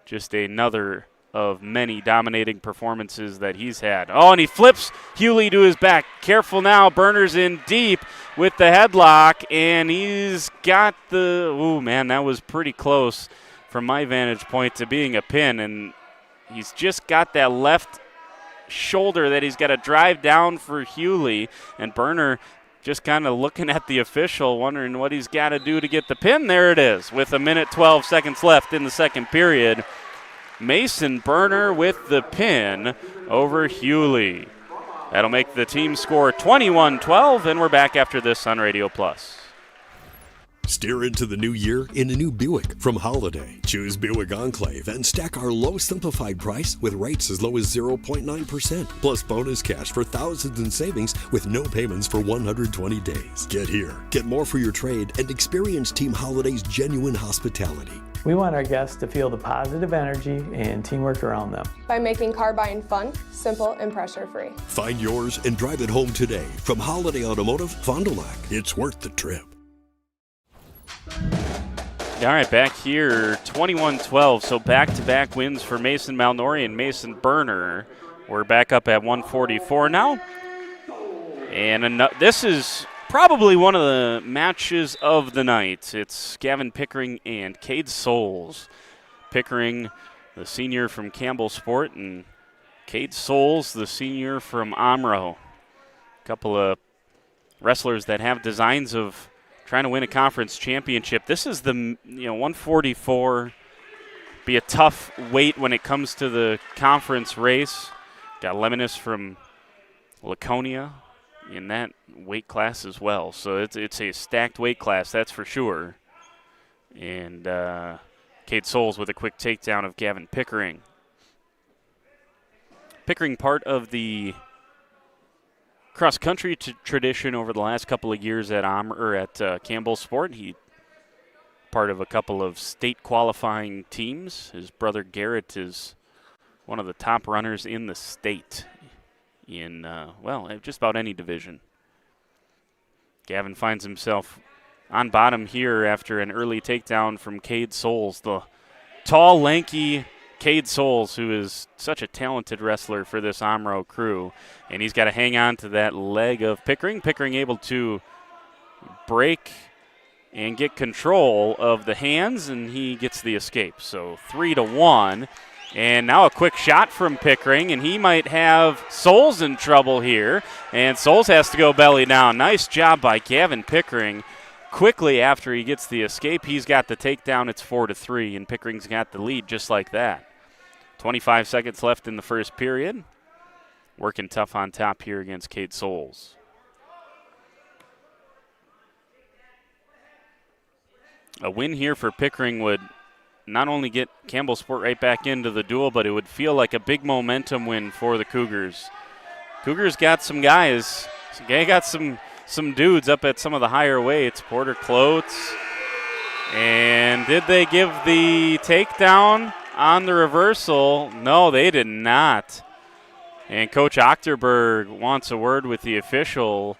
Just another of many dominating performances that he's had. Oh, and he flips Hewley to his back. Careful now. Berner's in deep with the headlock, and he's got the, ooh, man, that was pretty close from my vantage point to being a pin, and he's just got that left shoulder that he's got to drive down for Hewley, and Berner just kind of looking at the official, wondering what he's got to do to get the pin. There it is, with 1:12 seconds left in the second period. Mason Berner with the pin over Hewley. That'll make the team score 21-12, and we're back after this on Radio Plus. Steer into the new year in a new Buick from Holiday. Choose Buick Enclave and stack our low simplified price with rates as low as 0.9%, plus bonus cash for thousands in savings with no payments for 120 days. Get here, get more for your trade, and experience Team Holiday's genuine hospitality. We want our guests to feel the positive energy and teamwork around them. By making car buying fun, simple, and pressure-free. Find yours and drive it home today. From Holiday Automotive, Fond du Lac. It's worth the trip. All right, back here, 21-12, so back-to-back wins for Mason Malnori and Mason Berner. We're back up at 144 now. And this is probably one of the matches of the night. It's Gavin Pickering and Cade Souls. Pickering, the senior from Campbellsport, and Cade Souls, the senior from Omro. A couple of wrestlers that have designs of trying to win a conference championship. This is the 144. Be a tough weight when it comes to the conference race. Got Lemonis from Laconia in that weight class as well. So it's a stacked weight class, that's for sure. And Cade Souls with a quick takedown of Gavin Pickering. Pickering part of the cross-country tradition over the last couple of years at Campbellsport. He part of a couple of state qualifying teams. His brother Garrett is one of the top runners in the state in, just about any division. Gavin finds himself on bottom here after an early takedown from Cade Souls, the tall, lanky Cade Souls, who is such a talented wrestler for this Omro crew. And he's got to hang on to that leg of Pickering. Pickering able to break and get control of the hands, and he gets the escape. So 3-1. And now a quick shot from Pickering, and he might have Souls in trouble here. And Souls has to go belly down. Nice job by Gavin Pickering. Quickly after he gets the escape, he's got the takedown. It's 4-3, and Pickering's got the lead just like that. 25 seconds left in the first period. Working tough on top here against Cade Souls. A win here for Pickering would not only get Campbellsport right back into the duel, but it would feel like a big momentum win for the Cougars. Cougars got some guys. They got some dudes up at some of the higher weights. Porter Clotes. And did they give the takedown on the reversal? No, they did not. And Coach Ochterberg wants a word with the official,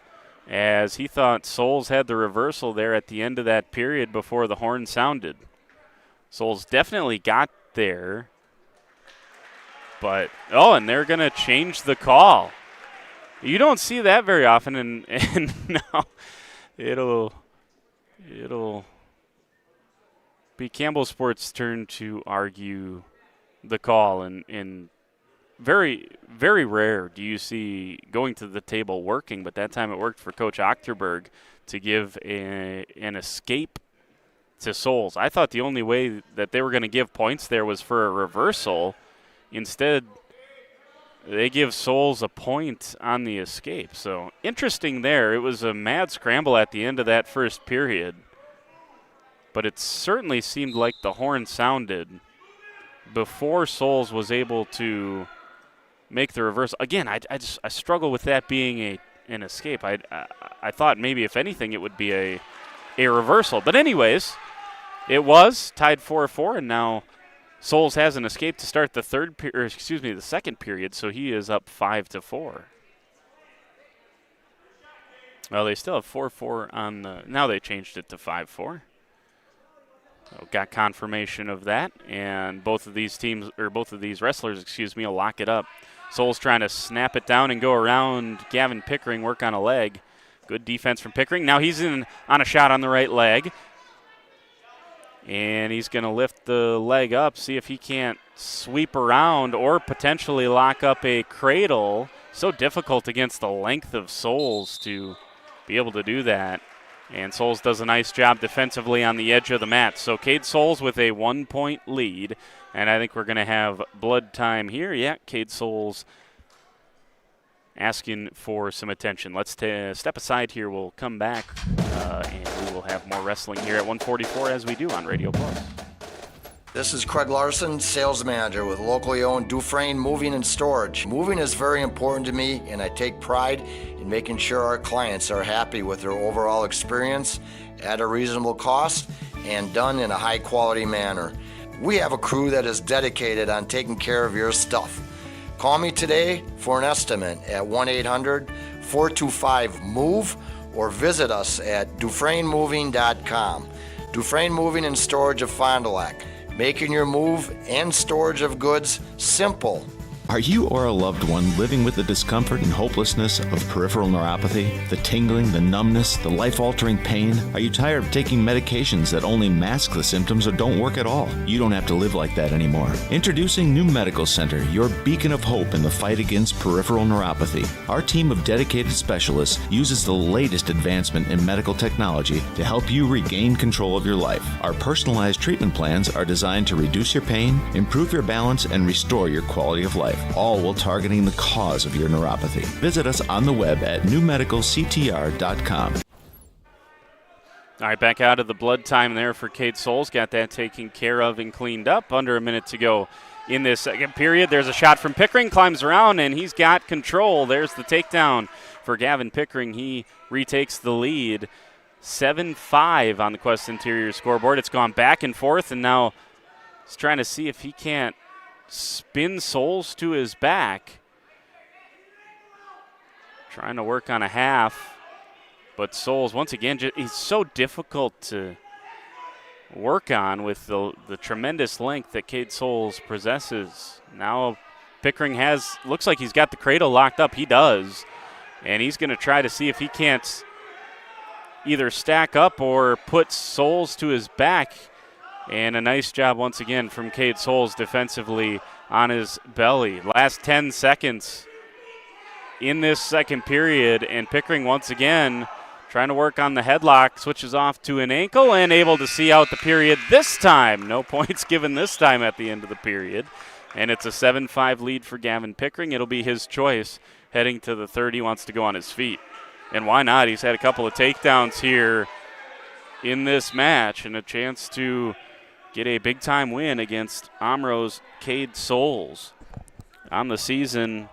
as he thought Souls had the reversal there at the end of that period before the horn sounded. Souls definitely got there. But, and they're going to change the call. You don't see that very often, and now it'll be Campbellsport's turn to argue the call, and very, very rare do you see going to the table working, but that time it worked for Coach Ochterberg to give an escape to Souls. I thought the only way that they were going to give points there was for a reversal. Instead, they give Souls a point on the escape. So interesting there. It was a mad scramble at the end of that first period, but it certainly seemed like the horn sounded before Souls was able to make the reverse. Again, I struggle with that being an escape. I thought maybe if anything it would be a reversal. But anyways, it was tied 4-4, and now Souls has an escape to start the the second period, so he is up 5-4. Well, they still have 4-4 on the. Now they changed it to 5-4. So got confirmation of that, and both of these wrestlers, will lock it up. Souls trying to snap it down and go around Gavin Pickering, work on a leg. Good defense from Pickering. Now he's in on a shot on the right leg. And he's going to lift the leg up, see if he can't sweep around or potentially lock up a cradle. So difficult against the length of Souls to be able to do that. And Souls does a nice job defensively on the edge of the mat. So Cade Souls with a 1-point lead. And I think we're going to have blood time here. Yeah, Cade Souls asking for some attention. Let's step aside here. We'll come back, and we will have more wrestling here at 144 as we do on Radio Plus. This is Craig Larson, sales manager with locally owned Dufresne Moving and Storage. Moving is very important to me, and I take pride in making sure our clients are happy with their overall experience at a reasonable cost and done in a high quality manner. We have a crew that is dedicated on taking care of your stuff. Call me today for an estimate at 1-800-425-MOVE or visit us at DufresneMoving.com. Dufresne Moving and Storage of Fond du Lac, making your move and storage of goods simple. Are you or a loved one living with the discomfort and hopelessness of peripheral neuropathy? The tingling, the numbness, the life-altering pain? Are you tired of taking medications that only mask the symptoms or don't work at all? You don't have to live like that anymore. Introducing New Medical Center, your beacon of hope in the fight against peripheral neuropathy. Our team of dedicated specialists uses the latest advancement in medical technology to help you regain control of your life. Our personalized treatment plans are designed to reduce your pain, improve your balance, and restore your quality of life, all while targeting the cause of your neuropathy. Visit us on the web at newmedicalctr.com. All right, back out of the blood time there for Cade Souls. Got that taken care of and cleaned up. Under a minute to go in this second period. There's a shot from Pickering, climbs around, and he's got control. There's the takedown for Gavin Pickering. He retakes the lead. 7-5 on the Quest Interior scoreboard. It's gone back and forth, and now he's trying to see if he can't spin Souls to his back. Trying to work on a half, but Souls, once again, he's so difficult to work on with the tremendous length that Cade Souls possesses. Now Pickering looks like he's got the cradle locked up. He does, and he's going to try to see if he can't either stack up or put Souls to his back. And a nice job once again from Cade Souls defensively on his belly. Last 10 seconds in this second period, and Pickering once again trying to work on the headlock, switches off to an ankle and able to see out the period this time. No points given this time at the end of the period. And it's a 7-5 lead for Gavin Pickering. It'll be his choice heading to the third. He wants to go on his feet. And why not? He's had a couple of takedowns here in this match and a chance to get a big-time win against Omro's Cade Souls. On the season,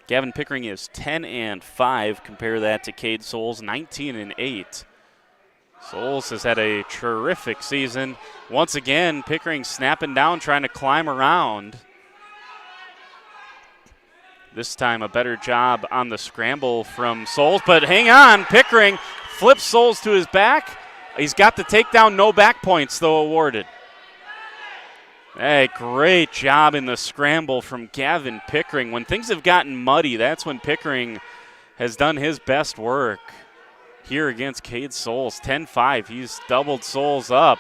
Gavin Pickering is 10-5. Compare that to Cade Souls, 19-8. Souls has had a terrific season. Once again, Pickering snapping down, trying to climb around. This time a better job on the scramble from Souls, but hang on, Pickering flips Souls to his back. He's got the takedown, no back points, though, awarded. Hey, great job in the scramble from Gavin Pickering. When things have gotten muddy, that's when Pickering has done his best work here against Cade Souls. 10-5, he's doubled Souls up.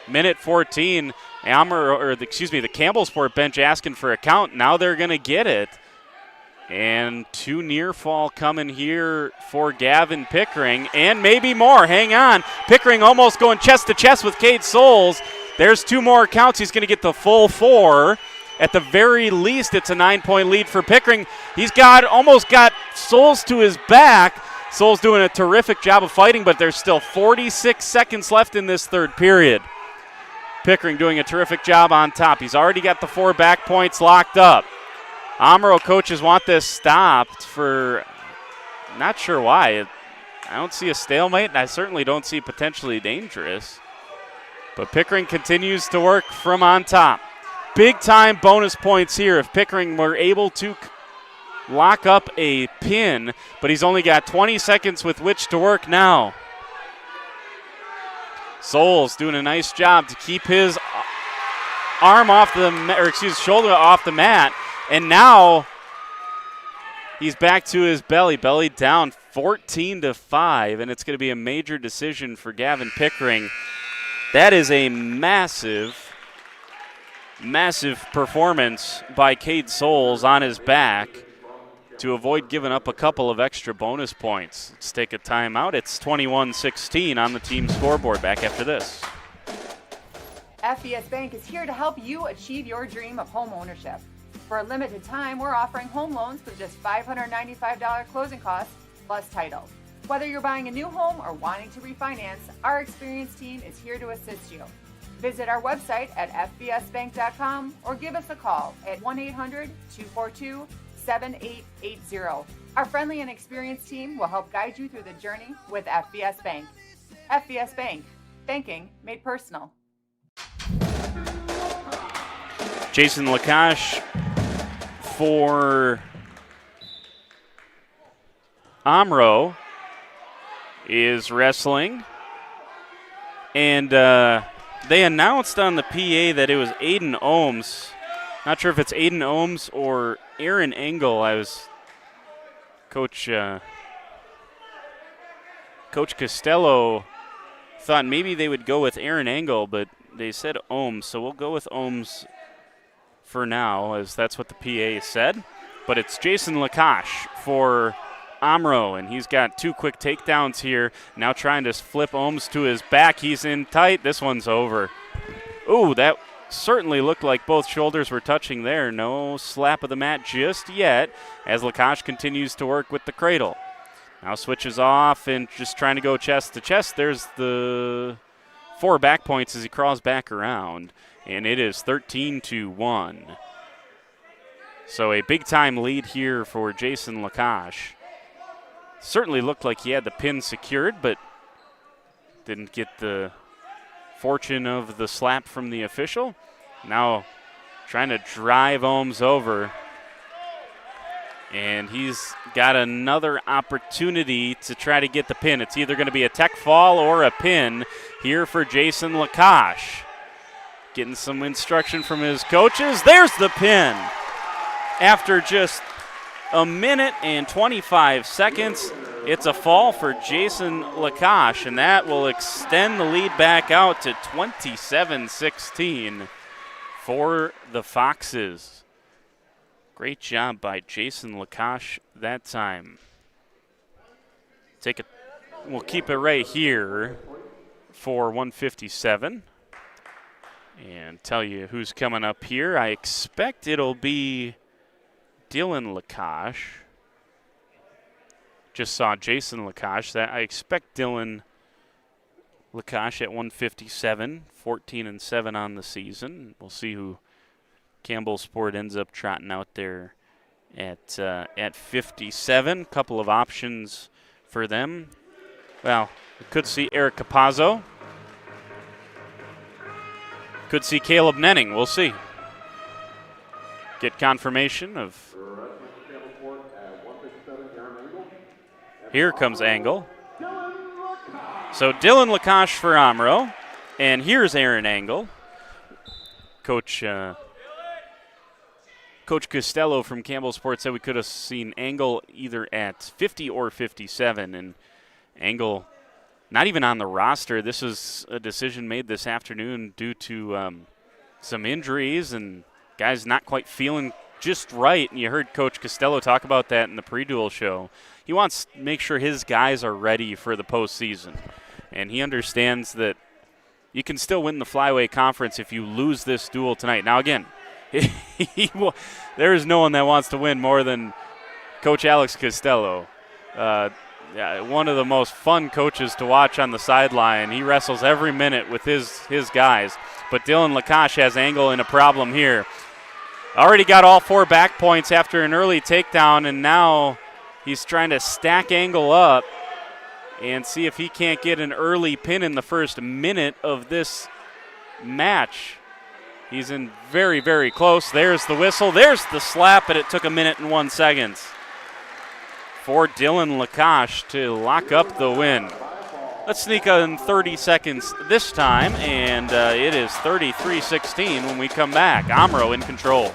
Minute 14, the Campbellsport bench asking for a count. Now they're going to get it. And two near fall coming here for Gavin Pickering, and maybe more. Hang on. Pickering almost going chest to chest with Cade Souls. There's two more counts. He's going to get the full 4. At the very least, it's a 9-point lead for Pickering. He's almost got Souls to his back. Souls doing a terrific job of fighting, but there's still 46 seconds left in this third period. Pickering doing a terrific job on top. He's already got the 4 back points locked up. Omro coaches want this stopped for not sure why. I don't see a stalemate, and I certainly don't see potentially dangerous. But Pickering continues to work from on top. Big-time bonus points here if Pickering were able to lock up a pin, but he's only got 20 seconds with which to work now. Souls doing a nice job to keep his arm off the, shoulder off the mat, and now he's back to his belly down 14-5, and it's going to be a major decision for Gavin Pickering. That is a massive performance by Cade Souls on his back to avoid giving up a couple of extra bonus points. Let's take a timeout. It's 21-16 on the team scoreboard. Back after this. FBS Bank is here to help you achieve your dream of home ownership. For a limited time, we're offering home loans with just $595 closing costs plus title. Whether you're buying a new home or wanting to refinance, our experienced team is here to assist you. Visit our website at fbsbank.com or give us a call at 1-800-242-7880. Our friendly and experienced team will help guide you through the journey with FBS Bank. FBS Bank, banking made personal. Jason Lakash for Omro is wrestling, and they announced on the PA that it was Aiden Ohms. Not sure if it's Aiden Ohms or Aaron Engel. Coach Costello thought maybe they would go with Aaron Engel, but they said Ohms, so we'll go with Ohms for now, as that's what the PA said. But it's Jason Lakash for Omro, and he's got 2 quick takedowns here. Now trying to flip Ohms to his back. He's in tight. This one's over. Ooh, that certainly looked like both shoulders were touching there. No slap of the mat just yet as Lakash continues to work with the cradle. Now switches off and just trying to go chest to chest. There's the 4 back points as he crawls back around, and it is 13-1. So a big-time lead here for Jason Lakash. Certainly looked like he had the pin secured, but didn't get the fortune of the slap from the official. Now trying to drive Ohms over. And he's got another opportunity to try to get the pin. It's either going to be a tech fall or a pin here for Jason Lakash. Getting some instruction from his coaches. There's the pin. After just a minute and 25 seconds, it's a fall for Jason Lakash, and that will extend the lead back out to 27-16 for the Foxes. Great job by Jason Lakash that time. We'll keep it right here for 157 and tell you who's coming up here. I expect it'll be Dylan Lakash. Just saw Jason Lakash. I expect Dylan Lakash at 157, 14-7 on the season. We'll see who Campbellsport ends up trotting out there at 57. Couple of options for them. Well, we could see Eric Capazzo. Could see Caleb Nenning. We'll see. Get confirmation of. Here comes Engel. So Dylan Lakash for Omro. And here's Aaron Engel. Coach Costello from Campbellsport said we could have seen Engel either at 50 or 57. And Engel not even on the roster. This was a decision made this afternoon due to some injuries and guys not quite feeling just right. And you heard Coach Costello talk about that in the pre-duel show. He wants to make sure his guys are ready for the postseason. And he understands that you can still win the flyweight conference if you lose this duel tonight. Now, again, there is no one that wants to win more than Coach Alex Costello. One of the most fun coaches to watch on the sideline. He wrestles every minute with his guys. but Dylan Lakash has angle and a problem here. Already got all 4 back points after an early takedown, and now he's trying to stack angle up and see if he can't get an early pin in the first minute of this match. He's in very, very close. There's the whistle. There's the slap, and it took 1 minute and 1 second for Dylan Lakash to lock up the win. Let's sneak in 30 seconds this time, and it is 33-16 when we come back. Omro in control.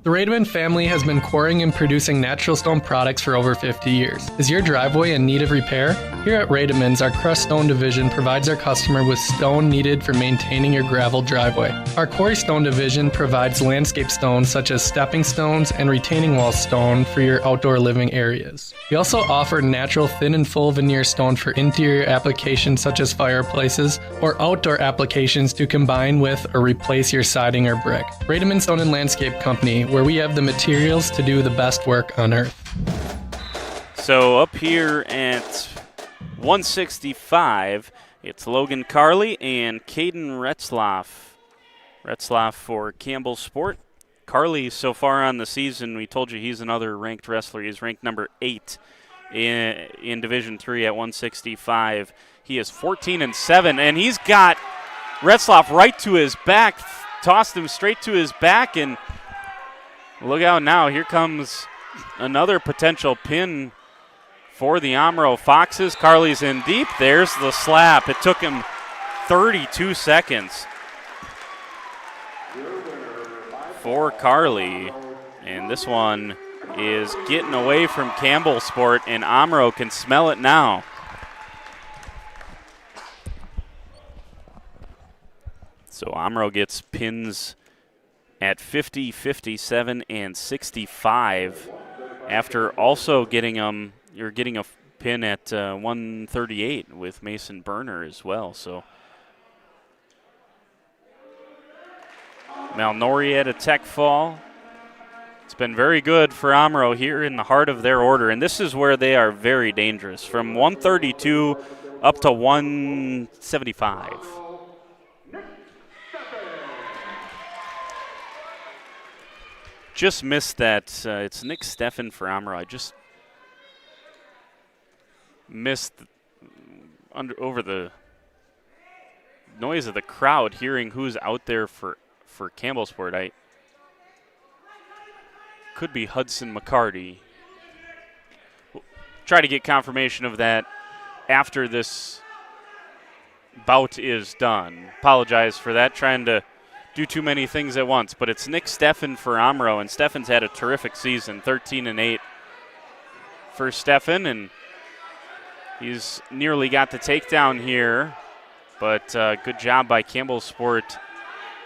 The Rademan family has been quarrying and producing natural stone products for over 50 years. Is your driveway in need of repair? Here at Rademans, our crushed stone division provides our customer with stone needed for maintaining your gravel driveway. Our quarry stone division provides landscape stones such as stepping stones and retaining wall stone for your outdoor living areas. We also offer natural thin and full veneer stone for interior applications such as fireplaces or outdoor applications to combine with or replace your siding or brick. Rademan Stone and Landscape Company, where we have the materials to do the best work on earth. So up here at 165, it's Logan Carley and Caden Retzlaff. Retzlaff for Campbellsport. Carley, so far on the season, we told you he's another ranked wrestler. He's ranked number 8 in Division III at 165. He is 14-7, and he's got Retzlaff right to his back, tossed him straight to his back, and look out now. Here comes another potential pin for the Omro Foxes. Carley's in deep. There's the slap. It took him 32 seconds for Carley. And this one is getting away from Campbellsport, and Omro can smell it now. So Omro gets pins at 50, 57, and 65 after also getting a pin at 138 with Mason Berner as well. So Malnori had a tech fall. It's been very good for Omro here in the heart of their order, and this is where they are very dangerous, from 132 up to 175. Just missed that. It's Nick Steffen for Omro. I just missed over the noise of the crowd hearing who's out there for Campbellsport. I could be Hudson McCarty. We'll try to get confirmation of that after this bout is done. Apologize for that. Trying to do too many things at once, but it's Nick Steffen for Omro, and Steffen's had a terrific season, 13-8 for Steffen, and he's nearly got the takedown here, but good job by Campbellsport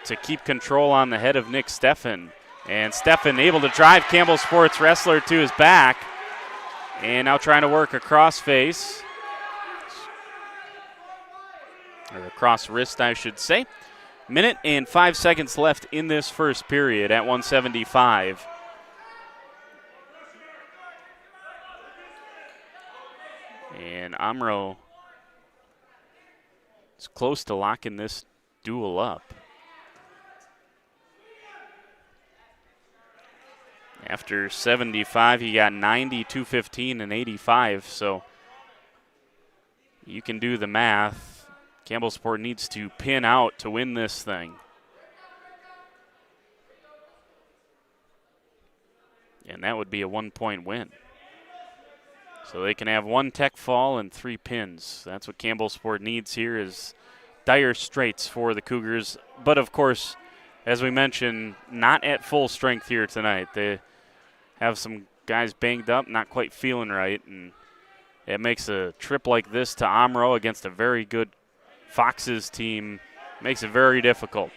to keep control on the head of Nick Steffen. And Steffen able to drive Campbellsport's wrestler to his back, and now trying to work a cross face, or a cross wrist, I should say. Minute and 5 seconds left in this first period at 175. And Omro is close to locking this duel up. After 75, he got 90, 215, and 85, so you can do the math. Campbellsport needs to pin out to win this thing. And that would be a 1-point win. So they can have 1 tech fall and 3 pins. That's what Campbellsport needs here, is dire straits for the Cougars. But of course, as we mentioned, not at full strength here tonight. They have some guys banged up, not quite feeling right, and it makes a trip like this to Omro against a very good Foxes team makes it very difficult.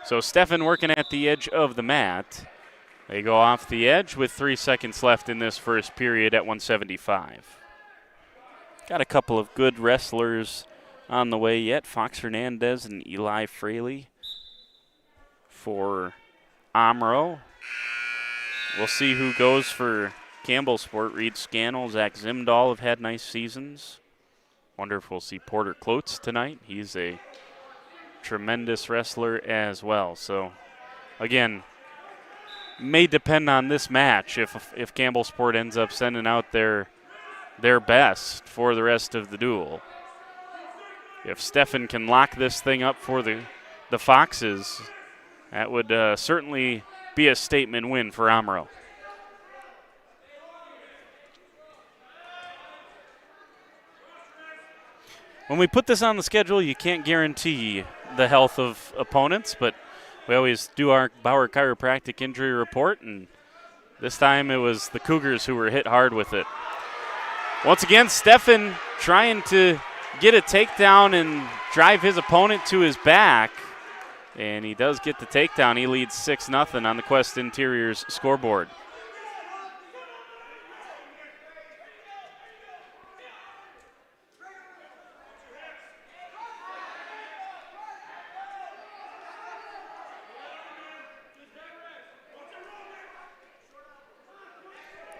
So Steffen working at the edge of the mat. They go off the edge with 3 seconds left in this first period at 175. Got a couple of good wrestlers on the way yet. Fox Hernandez and Eli Fraley for Omro. We'll see who goes for Campbellsport. Reed Scannell, Zach Zimdahl have had nice seasons. Wonder if we'll see Porter Klotz tonight. He's a tremendous wrestler as well. So, again, may depend on this match if Campbellsport ends up sending out their best for the rest of the duel. If Stefan can lock this thing up for the Foxes, that would certainly be a statement win for Omro. When we put this on the schedule, you can't guarantee the health of opponents, but we always do our Bauer Chiropractic injury report, and this time it was the Cougars who were hit hard with it. Once again, Stefan trying to get a takedown and drive his opponent to his back, and he does get the takedown. He leads 6-0 on the Quest Interiors scoreboard.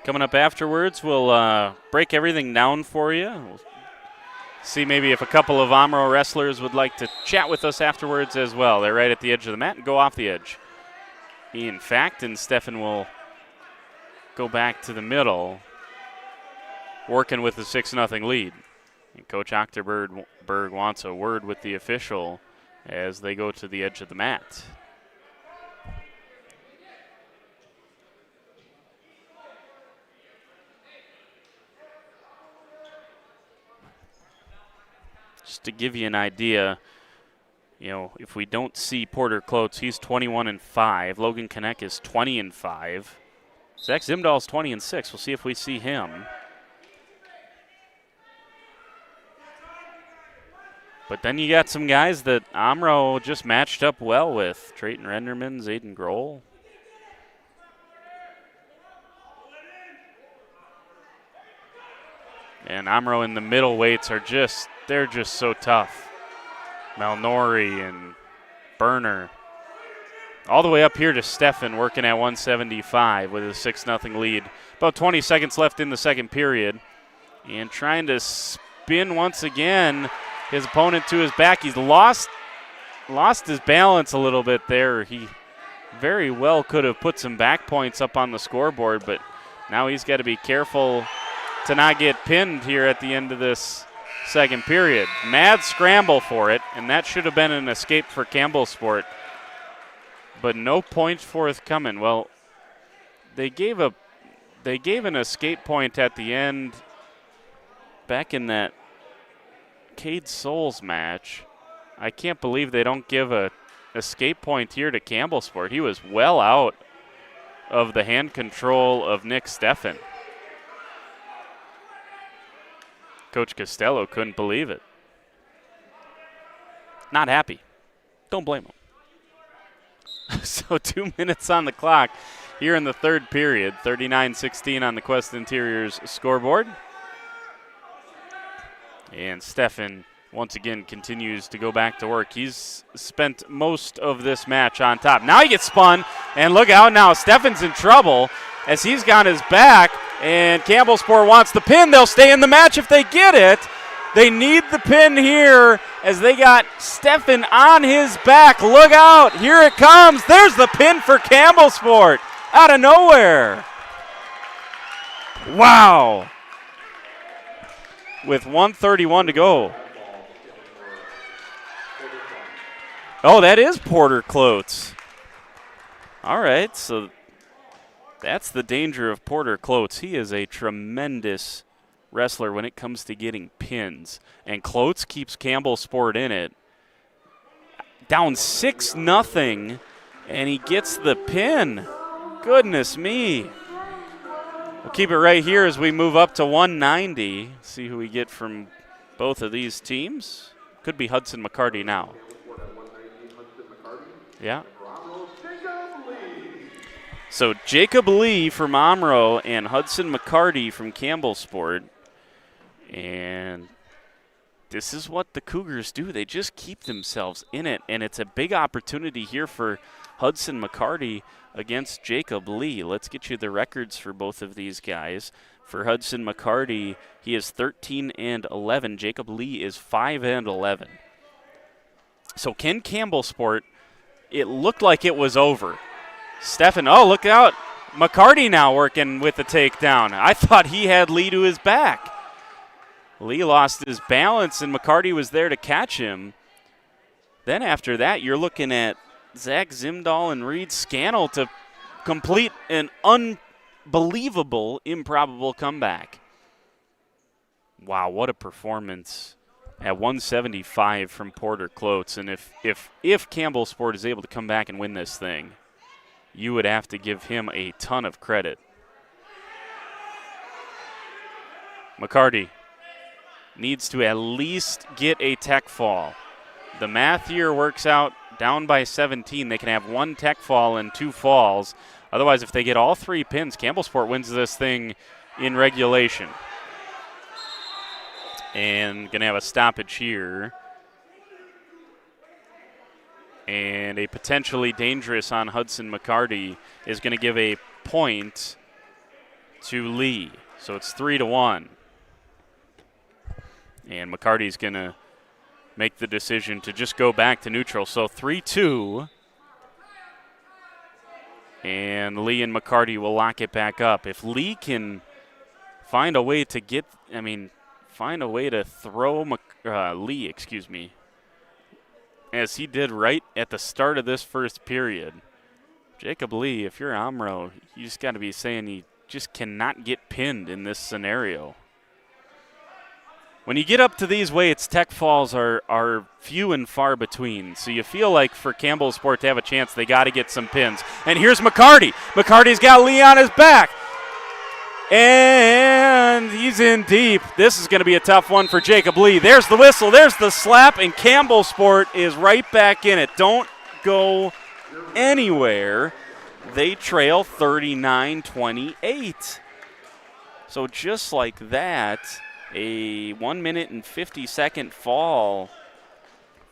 Coming up afterwards, we'll break everything down for you. We'll see maybe if a couple of Omro wrestlers would like to chat with us afterwards as well. They're right at the edge of the mat and go off the edge. In fact, and Stefan will go back to the middle, working with the 6-0 lead. And Coach Ochterberg wants a word with the official as they go to the edge of the mat. Just to give you an idea, you know, if we don't see Porter Klotz, he's 21-5. Logan Konech is 20-5. Zach Zimdahl's 20-6. We'll see if we see him. But then you got some guys that Omro just matched up well with. Trayton Renderman, Zayden Grohl. And Omro in the middleweights are they're just so tough. Malnori and Berner. All the way up here to Stefan working at 175 with a 6-0 lead. About 20 seconds left in the second period. And trying to spin once again his opponent to his back. He's lost his balance a little bit there. He very well could have put some back points up on the scoreboard, but now he's got to be careful to not get pinned here at the end of this second period. Mad scramble for it, and that should have been an escape for Campbellsport, but no point forthcoming. Well, they gave an escape point at the end back in that Cade Souls match. I can't believe they don't give a escape point here to Campbellsport. He was well out of the hand control of Nick Stefan. Coach Costello couldn't believe it. Not happy. Don't blame him. So 2 minutes on the clock here in the third period. 39-16 on the Quest Interiors scoreboard. And Stefan once again continues to go back to work. He's spent most of this match on top. Now he gets spun, and look out now. Stefan's in trouble as he's got his back, and Campbellsport wants the pin. They'll stay in the match if they get it. They need the pin here as they got Stefan on his back. Look out. Here it comes. There's the pin for Campbellsport out of nowhere. Wow. With 1:31 to go. Oh, that is Porter Klotz. All right, so that's the danger of Porter Klotz. He is a tremendous wrestler when it comes to getting pins. And Klotz keeps Campbellsport in it. Down 6-0, and he gets the pin. Goodness me. We'll keep it right here as we move up to 190. See who we get from both of these teams. Could be Hudson McCarty now. Yeah. So Jacob Lee from Omro and Hudson McCarty from Campbellsport. And this is what the Cougars do. They just keep themselves in it, and it's a big opportunity here for Hudson McCarty against Jacob Lee. Let's get you the records for both of these guys. For Hudson McCarty, he is 13-11. Jacob Lee is 5-11. So Ken Campbellsport, it looked like it was over. Stefan, oh, look out. McCarty now working with the takedown. I thought he had Lee to his back. Lee lost his balance, and McCarty was there to catch him. Then after that, you're looking at Zach Zimdahl and Reed Scannell to complete an unbelievable, improbable comeback. Wow, what a performance at 175 from Porter Klotz. And if Campbellsport is able to come back and win this thing, you would have to give him a ton of credit. McCarty needs to at least get a tech fall. The math here works out down by 17. They can have 1 tech fall and 2 falls. Otherwise, if they get all 3 pins, Campbellsport wins this thing in regulation. And going to have a stoppage here. And a potentially dangerous on Hudson McCarty is going to give a point to Lee. So it's 3-1. And McCarty's going to make the decision to just go back to neutral. So 3-2. And Lee and McCarty will lock it back up. If Lee can find a way to find a way to throw Lee, as he did right at the start of this first period. Jacob Lee, if you're Omro, you just got to be saying he just cannot get pinned in this scenario. When you get up to these weights, tech falls are few and far between. So you feel like for Campbellsport to have a chance, they got to get some pins. And here's McCarty. McCarty's got Lee on his back. And he's in deep. This is going to be a tough one for Jacob Lee. There's the whistle. There's the slap. And Campbellsport is right back in it. Don't go anywhere. They trail 39-28. So just like that, a 1 minute and 50-second fall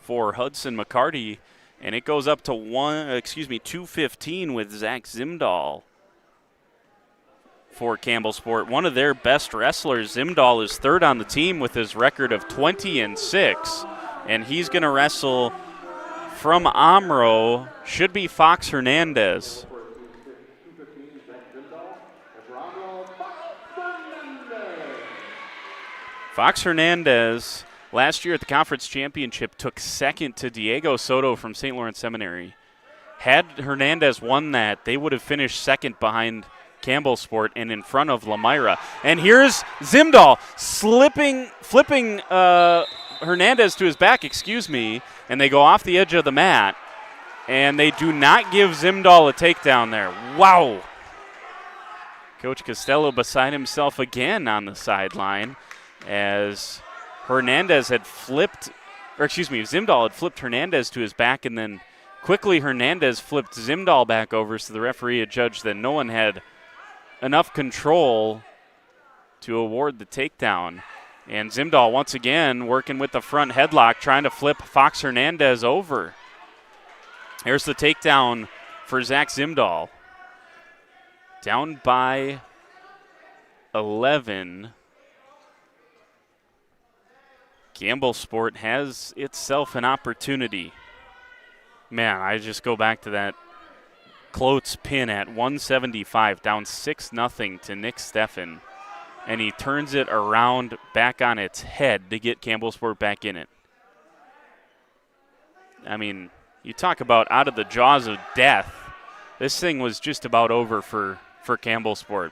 for Hudson McCarty, and it goes up to 2:15 with Zach Zimdahl for Campbellsport. One of their best wrestlers. Zimdahl is third on the team with his record of 20-6, and he's going to wrestle from Omro. Should be Fox Hernandez. Fox Hernandez, last year at the conference championship, took second to Diego Soto from St. Lawrence Seminary. Had Hernandez won that, they would have finished second behind Campbellsport and in front of Lamira. And here's Zimdahl flipping Hernandez to his back, and they go off the edge of the mat, and they do not give Zimdahl a takedown there. Wow. Coach Costello beside himself again on the sideline, as Zimdahl had flipped Hernandez to his back, and then quickly Hernandez flipped Zimdahl back over, so the referee had judged that no one had enough control to award the takedown. And Zimdahl once again working with the front headlock, trying to flip Fox Hernandez over. Here's the takedown for Zach Zimdahl. Down by 11. Campbellsport has itself an opportunity. Man, I just go back to that Klotz pin at 175, down 6-0 to Nick Steffen, and he turns it around back on its head to get Campbellsport back in it. I mean, you talk about out of the jaws of death. This thing was just about over for Campbellsport.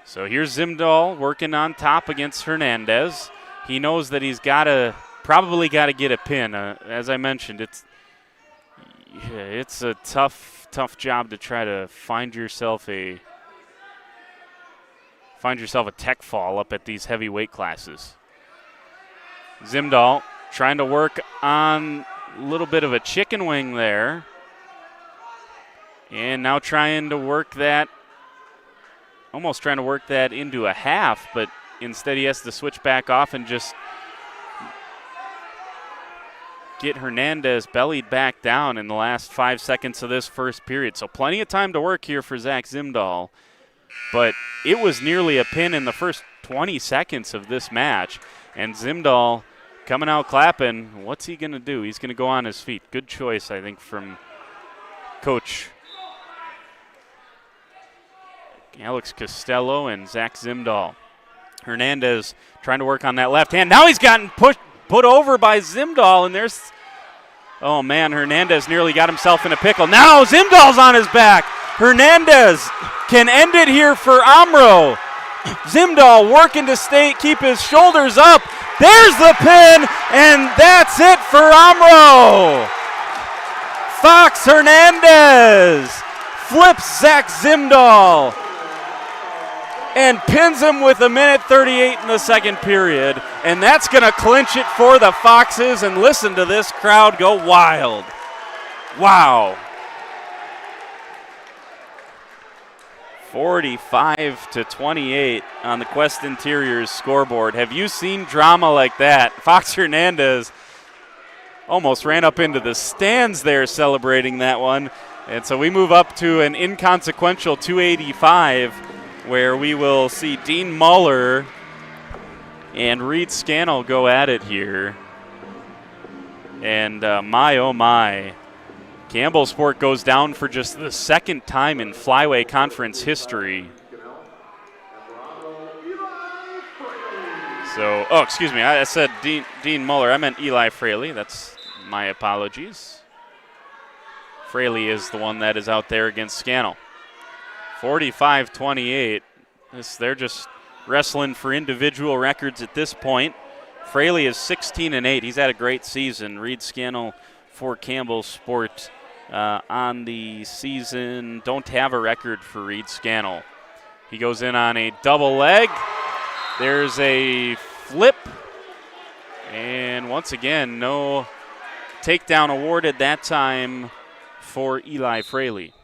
So here's Zimdahl working on top against Hernandez. He knows that he's probably got to get a pin. As I mentioned, it's a tough job to try to find yourself a tech fall up at these heavyweight classes. Zimdahl trying to work on a little bit of a chicken wing there, and now almost trying to work that into a half, but instead he has to switch back off and just get Hernandez bellied back down in the last 5 seconds of this first period. So plenty of time to work here for Zach Zimdahl, but it was nearly a pin in the first 20 seconds of this match, and Zimdahl coming out clapping. What's he going to do? He's going to go on his feet. Good choice, I think, from Coach Alex Costello and Zach Zimdahl. Hernandez trying to work on that left hand. Now he's gotten put over by Zimdahl, and there's, oh man, Hernandez nearly got himself in a pickle. Now Zimdahl's on his back. Hernandez can end it here for Omro. Zimdahl working to keep his shoulders up. There's the pin, and that's it for Omro. Fox Hernandez flips Zach Zimdahl and pins him with 1:38 in the second period. And that's going to clinch it for the Foxes. And listen to this crowd go wild. Wow. 45-28 on the Quest Interiors scoreboard. Have you seen drama like that? Fox Hernandez almost ran up into the stands there celebrating that one. And so we move up to an inconsequential 285, where we will see Dean Muller and Reed Scannell go at it here. And my, oh my, Campbellsport goes down for just the second time in Flyway Conference history. So, oh, excuse me, I said Dean Muller. I meant Eli Fraley. That's my apologies. Fraley is the one that is out there against Scannell. 45-28. They're just wrestling for individual records at this point. Fraley is 16-8. He's had a great season. Reed Scannell for Campbellsport on the season. Don't have a record for Reed Scannell. He goes in on a double leg. There's a flip. And once again, no takedown awarded that time for Eli Fraley.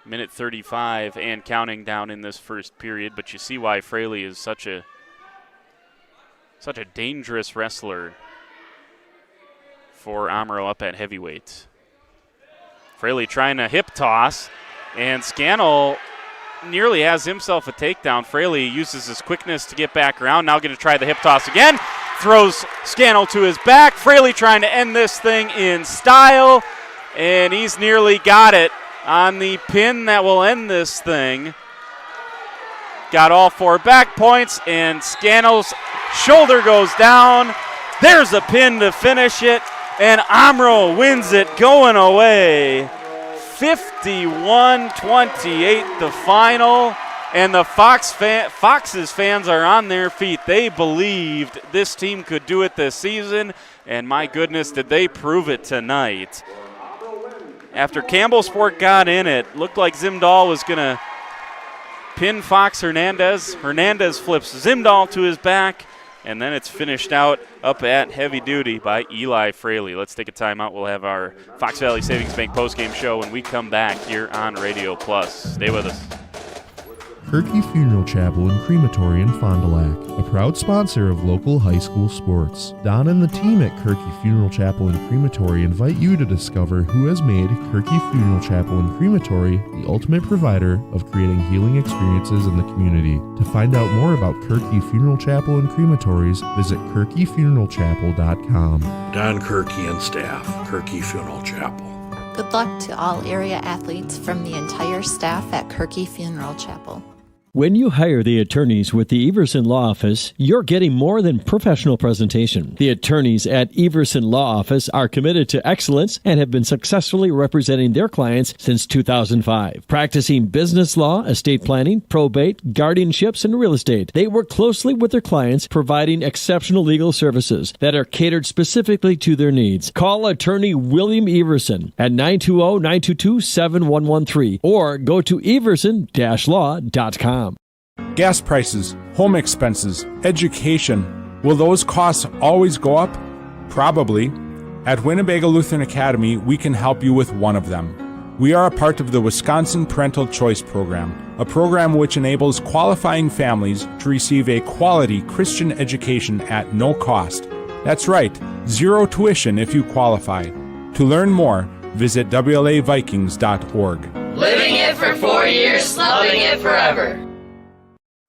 Minute 35 and counting down in this first period, but you see why Fraley is such a dangerous wrestler for Omro up at heavyweight. Fraley trying to hip toss, and Scannell nearly has himself a takedown. Fraley uses his quickness to get back around. Now going to try the hip toss again. Throws Scannell to his back. Fraley trying to end this thing in style, and he's nearly got it on the pin that will end this thing. Got all four back points, and Scannell's shoulder goes down. There's a pin to finish it, and Omro wins it going away. 51-28 the final, and the Foxes fans are on their feet. They believed this team could do it this season, and my goodness, did they prove it tonight. After Campbellsport got in it, looked like Zimdahl was going to pin Fox Hernandez. Hernandez flips Zimdahl to his back, and then it's finished out up at heavy duty by Eli Fraley. Let's take a timeout. We'll have our Fox Valley Savings Bank postgame show when we come back here on Radio Plus. Stay with us. Kirky Funeral Chapel and Crematory in Fond du Lac, a proud sponsor of local high school sports. Don and the team at Kirky Funeral Chapel and Crematory invite you to discover who has made Kirky Funeral Chapel and Crematory the ultimate provider of creating healing experiences in the community. To find out more about Kirky Funeral Chapel and Crematories, visit kirkyfuneralchapel.com. Don Kirky and staff, Kirky Funeral Chapel. Good luck to all area athletes from the entire staff at Kirky Funeral Chapel. When you hire the attorneys with the Everson Law Office, you're getting more than professional presentation. The attorneys at Everson Law Office are committed to excellence and have been successfully representing their clients since 2005. Practicing business law, estate planning, probate, guardianships, and real estate, they work closely with their clients, providing exceptional legal services that are catered specifically to their needs. Call attorney William Everson at 920-922-7113 or go to everson-law.com. Gas prices, home expenses, education. Will those costs always go up? Probably. At Winnebago Lutheran Academy, we can help you with one of them. We are a part of the Wisconsin Parental Choice Program, a program which enables qualifying families to receive a quality Christian education at no cost. That's right, zero tuition if you qualify. To learn more, visit WLAVikings.org. Living it for 4 years, loving it forever.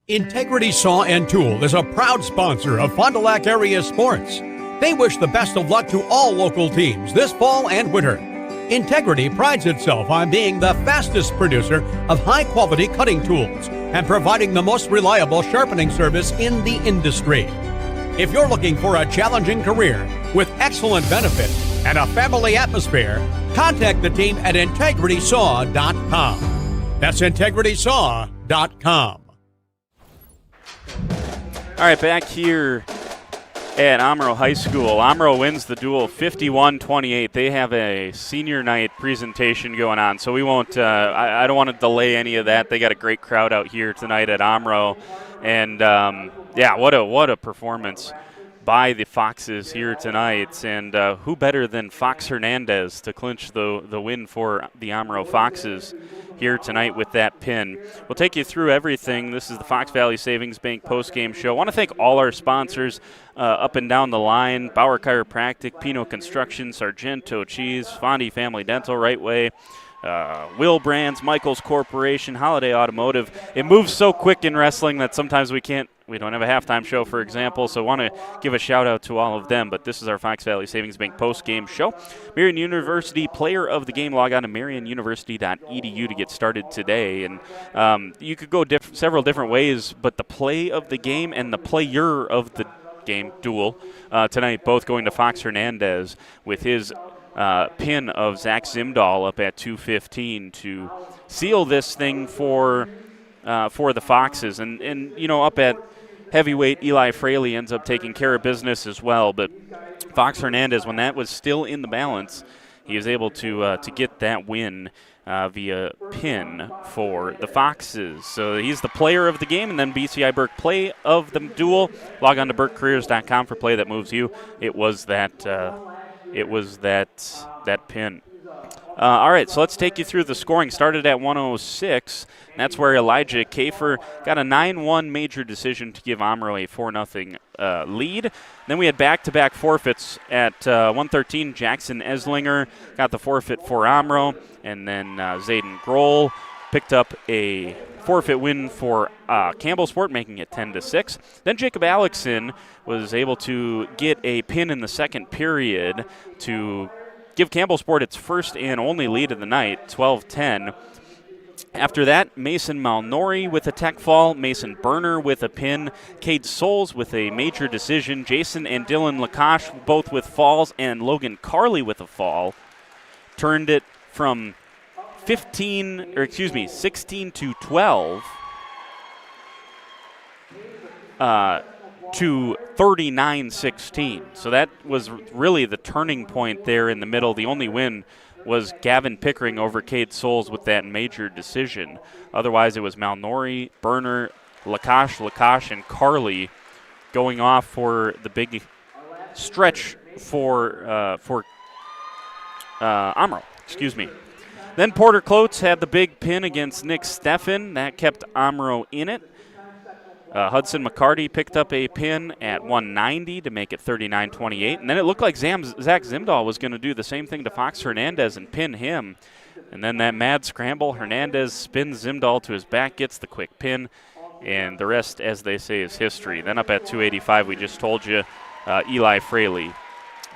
Integrity Saw and Tool is a proud sponsor of Fond du Lac area sports. They wish the best of luck to all local teams this fall and winter. Integrity prides itself on being the fastest producer of high-quality cutting tools and providing the most reliable sharpening service in the industry. If you're looking for a challenging career with excellent benefits and a family atmosphere, contact the team at integritysaw.com. That's integritysaw.com. All right, back here at Omro High School. Omro wins the duel 51-28. They have a senior night presentation going on, so we won't I don't want to delay any of that. They got a great crowd out here tonight at Omro, and what a performance by the Foxes here tonight. And who better than Fox Hernandez to clinch the win for the Omro Foxes here tonight with that pin. We'll take you through everything. This is the Fox Valley Savings Bank postgame show. I want to thank all our sponsors up and down the line: Bauer Chiropractic, Pino Construction, Sargento Cheese, Fondi Family Dental, Right Way, Will Brands, Michaels Corporation, Holiday Automotive. It moves so quick in wrestling that sometimes we don't have a halftime show, for example, so want to give a shout out to all of them. But this is our Fox Valley Savings Bank post-game show. Marian University Player of the Game. Log on to marianuniversity.edu to get started today. And you could go several different ways, but the play of the game and the player of the game duel tonight both going to Fox Hernandez with his pin of Zach Zimdahl up at 2:15 to seal this thing for the Foxes. And up at heavyweight, Eli Fraley ends up taking care of business as well. But Fox Hernandez, when that was still in the balance, he was able to get that win via pin for the Foxes. So he's the player of the game, and then BCI Burke play of the duel. Log on to burkecareers.com for play that moves you. It was that pin. All right, so let's take you through the scoring. Started at 106, and that's where Elijah Kafer got a 9-1 major decision to give Omro a 4-0 lead. Then we had back-to-back forfeits at 113. Jackson Eslinger got the forfeit for Omro, and then Zayden Grohl picked up a forfeit win for Campbellsport, making it 10-6. Then Jacob Alexson was able to get a pin in the second period to give Campbellsport its first and only lead of the night, 12-10. After that, Mason Malnori with a tech fall, Mason Berner with a pin, Cade Souls with a major decision, Jason and Dylan Lakash both with falls, and Logan Carley with a fall. Turned it from 16 to 12 to 39-16. So that was really the turning point there in the middle. The only win was Gavin Pickering over Cade Souls with that major decision. Otherwise, it was Malnori, Berner, Lakash, and Carley going off for the big stretch for Omro. Excuse me. Then Porter Klotz had the big pin against Nick Steffen. That kept Omro in it. Hudson McCarty picked up a pin at 190 to make it 39-28. And then it looked like Zach Zimdahl was going to do the same thing to Fox Hernandez and pin him. And then that mad scramble, Hernandez spins Zimdahl to his back, gets the quick pin, and the rest, as they say, is history. Then up at 285, we just told you, Eli Fraley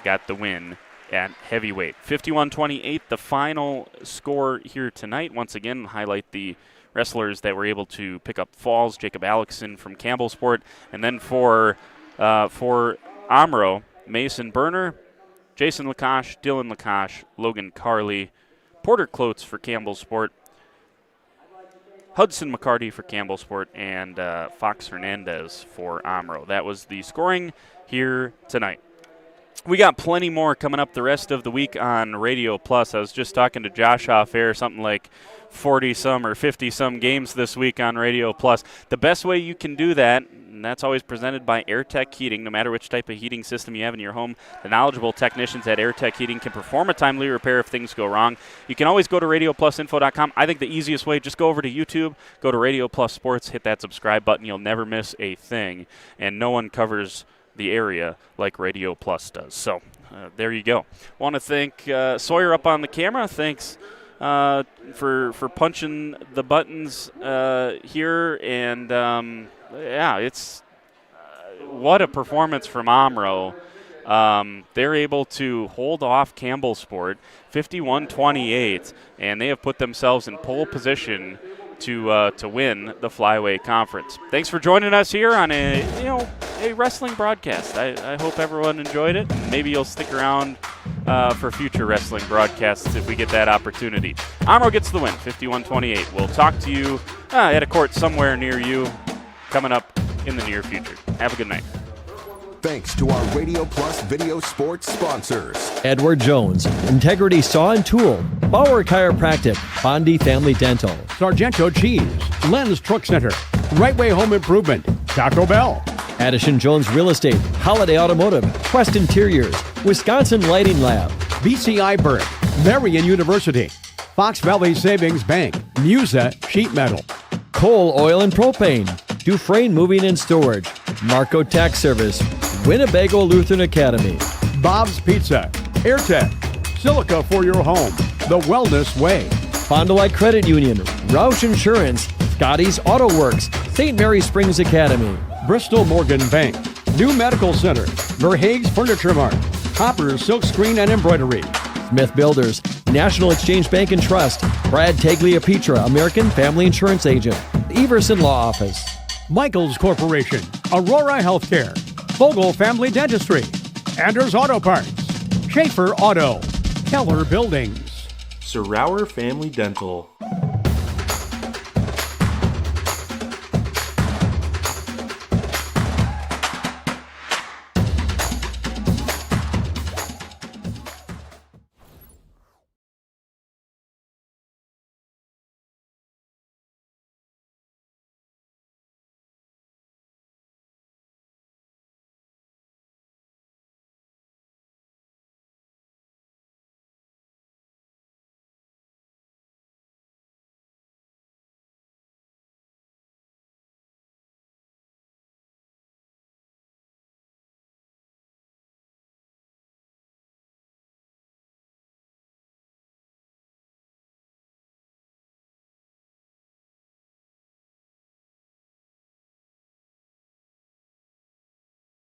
got the win at heavyweight. 51-28, the final score here tonight. Once again, highlight the wrestlers that were able to pick up falls. Jacob Alexson from Campbellsport. And then for Omro, Mason Berner, Jason Lakash, Dylan Lakash, Logan Carley, Porter Klotz for Campbellsport, Hudson McCarty for Campbellsport, and Fox Hernandez for Omro. That was the scoring here tonight. We got plenty more coming up the rest of the week on Radio Plus. I was just talking to Josh off air, something like 40-some or 50-some games this week on Radio Plus. The best way you can do that, and that's always presented by AirTech Heating. No matter which type of heating system you have in your home, the knowledgeable technicians at AirTech Heating can perform a timely repair if things go wrong. You can always go to RadioPlusInfo.com. I think the easiest way, just go over to YouTube, go to Radio Plus Sports, hit that subscribe button. You'll never miss a thing, and no one covers the area like Radio Plus does. So there you go. Want to thank Sawyer up on the camera. Thanks for punching the buttons here. And, it's what a performance from Omro they're able to hold off Campbellsport 51-28, and they have put themselves in pole position to win the Flyway Conference. Thanks for joining us here on a wrestling broadcast. I hope everyone enjoyed it. Maybe you'll stick around for future wrestling broadcasts if we get that opportunity. Omro gets the win, 51-28. We'll talk to you at a court somewhere near you coming up in the near future. Have a good night. Thanks to our Radio Plus Video Sports sponsors. Edward Jones, Integrity Saw and Tool, Bauer Chiropractic, Bondi Family Dental, Sargento Cheese, Len's Truck Center, Right Way Home Improvement, Taco Bell, Addison Jones Real Estate, Holiday Automotive, Quest Interiors, Wisconsin Lighting Lab, BCI Burke, Marion University, Fox Valley Savings Bank, Musa Sheet Metal, Cole Oil and Propane, Dufresne Moving and Storage, Marco Tax Service, Winnebago Lutheran Academy, Bob's Pizza, AirTech, Silica for your home, The Wellness Way, Fond du Lac Credit Union, Roush Insurance, Scotty's Auto Works, St. Mary Springs Academy, Bristol Morgan Bank, New Medical Center, Verhaeg's Furniture Mart, Hopper's Silk Screen and Embroidery, Smith Builders, National Exchange Bank and Trust, Brad Tagliapietra, American Family Insurance Agent, Everson Law Office, Michaels Corporation, Aurora Healthcare, Vogel Family Dentistry, Anders Auto Parts, Schaefer Auto, Keller Buildings, Serauer Family Dental.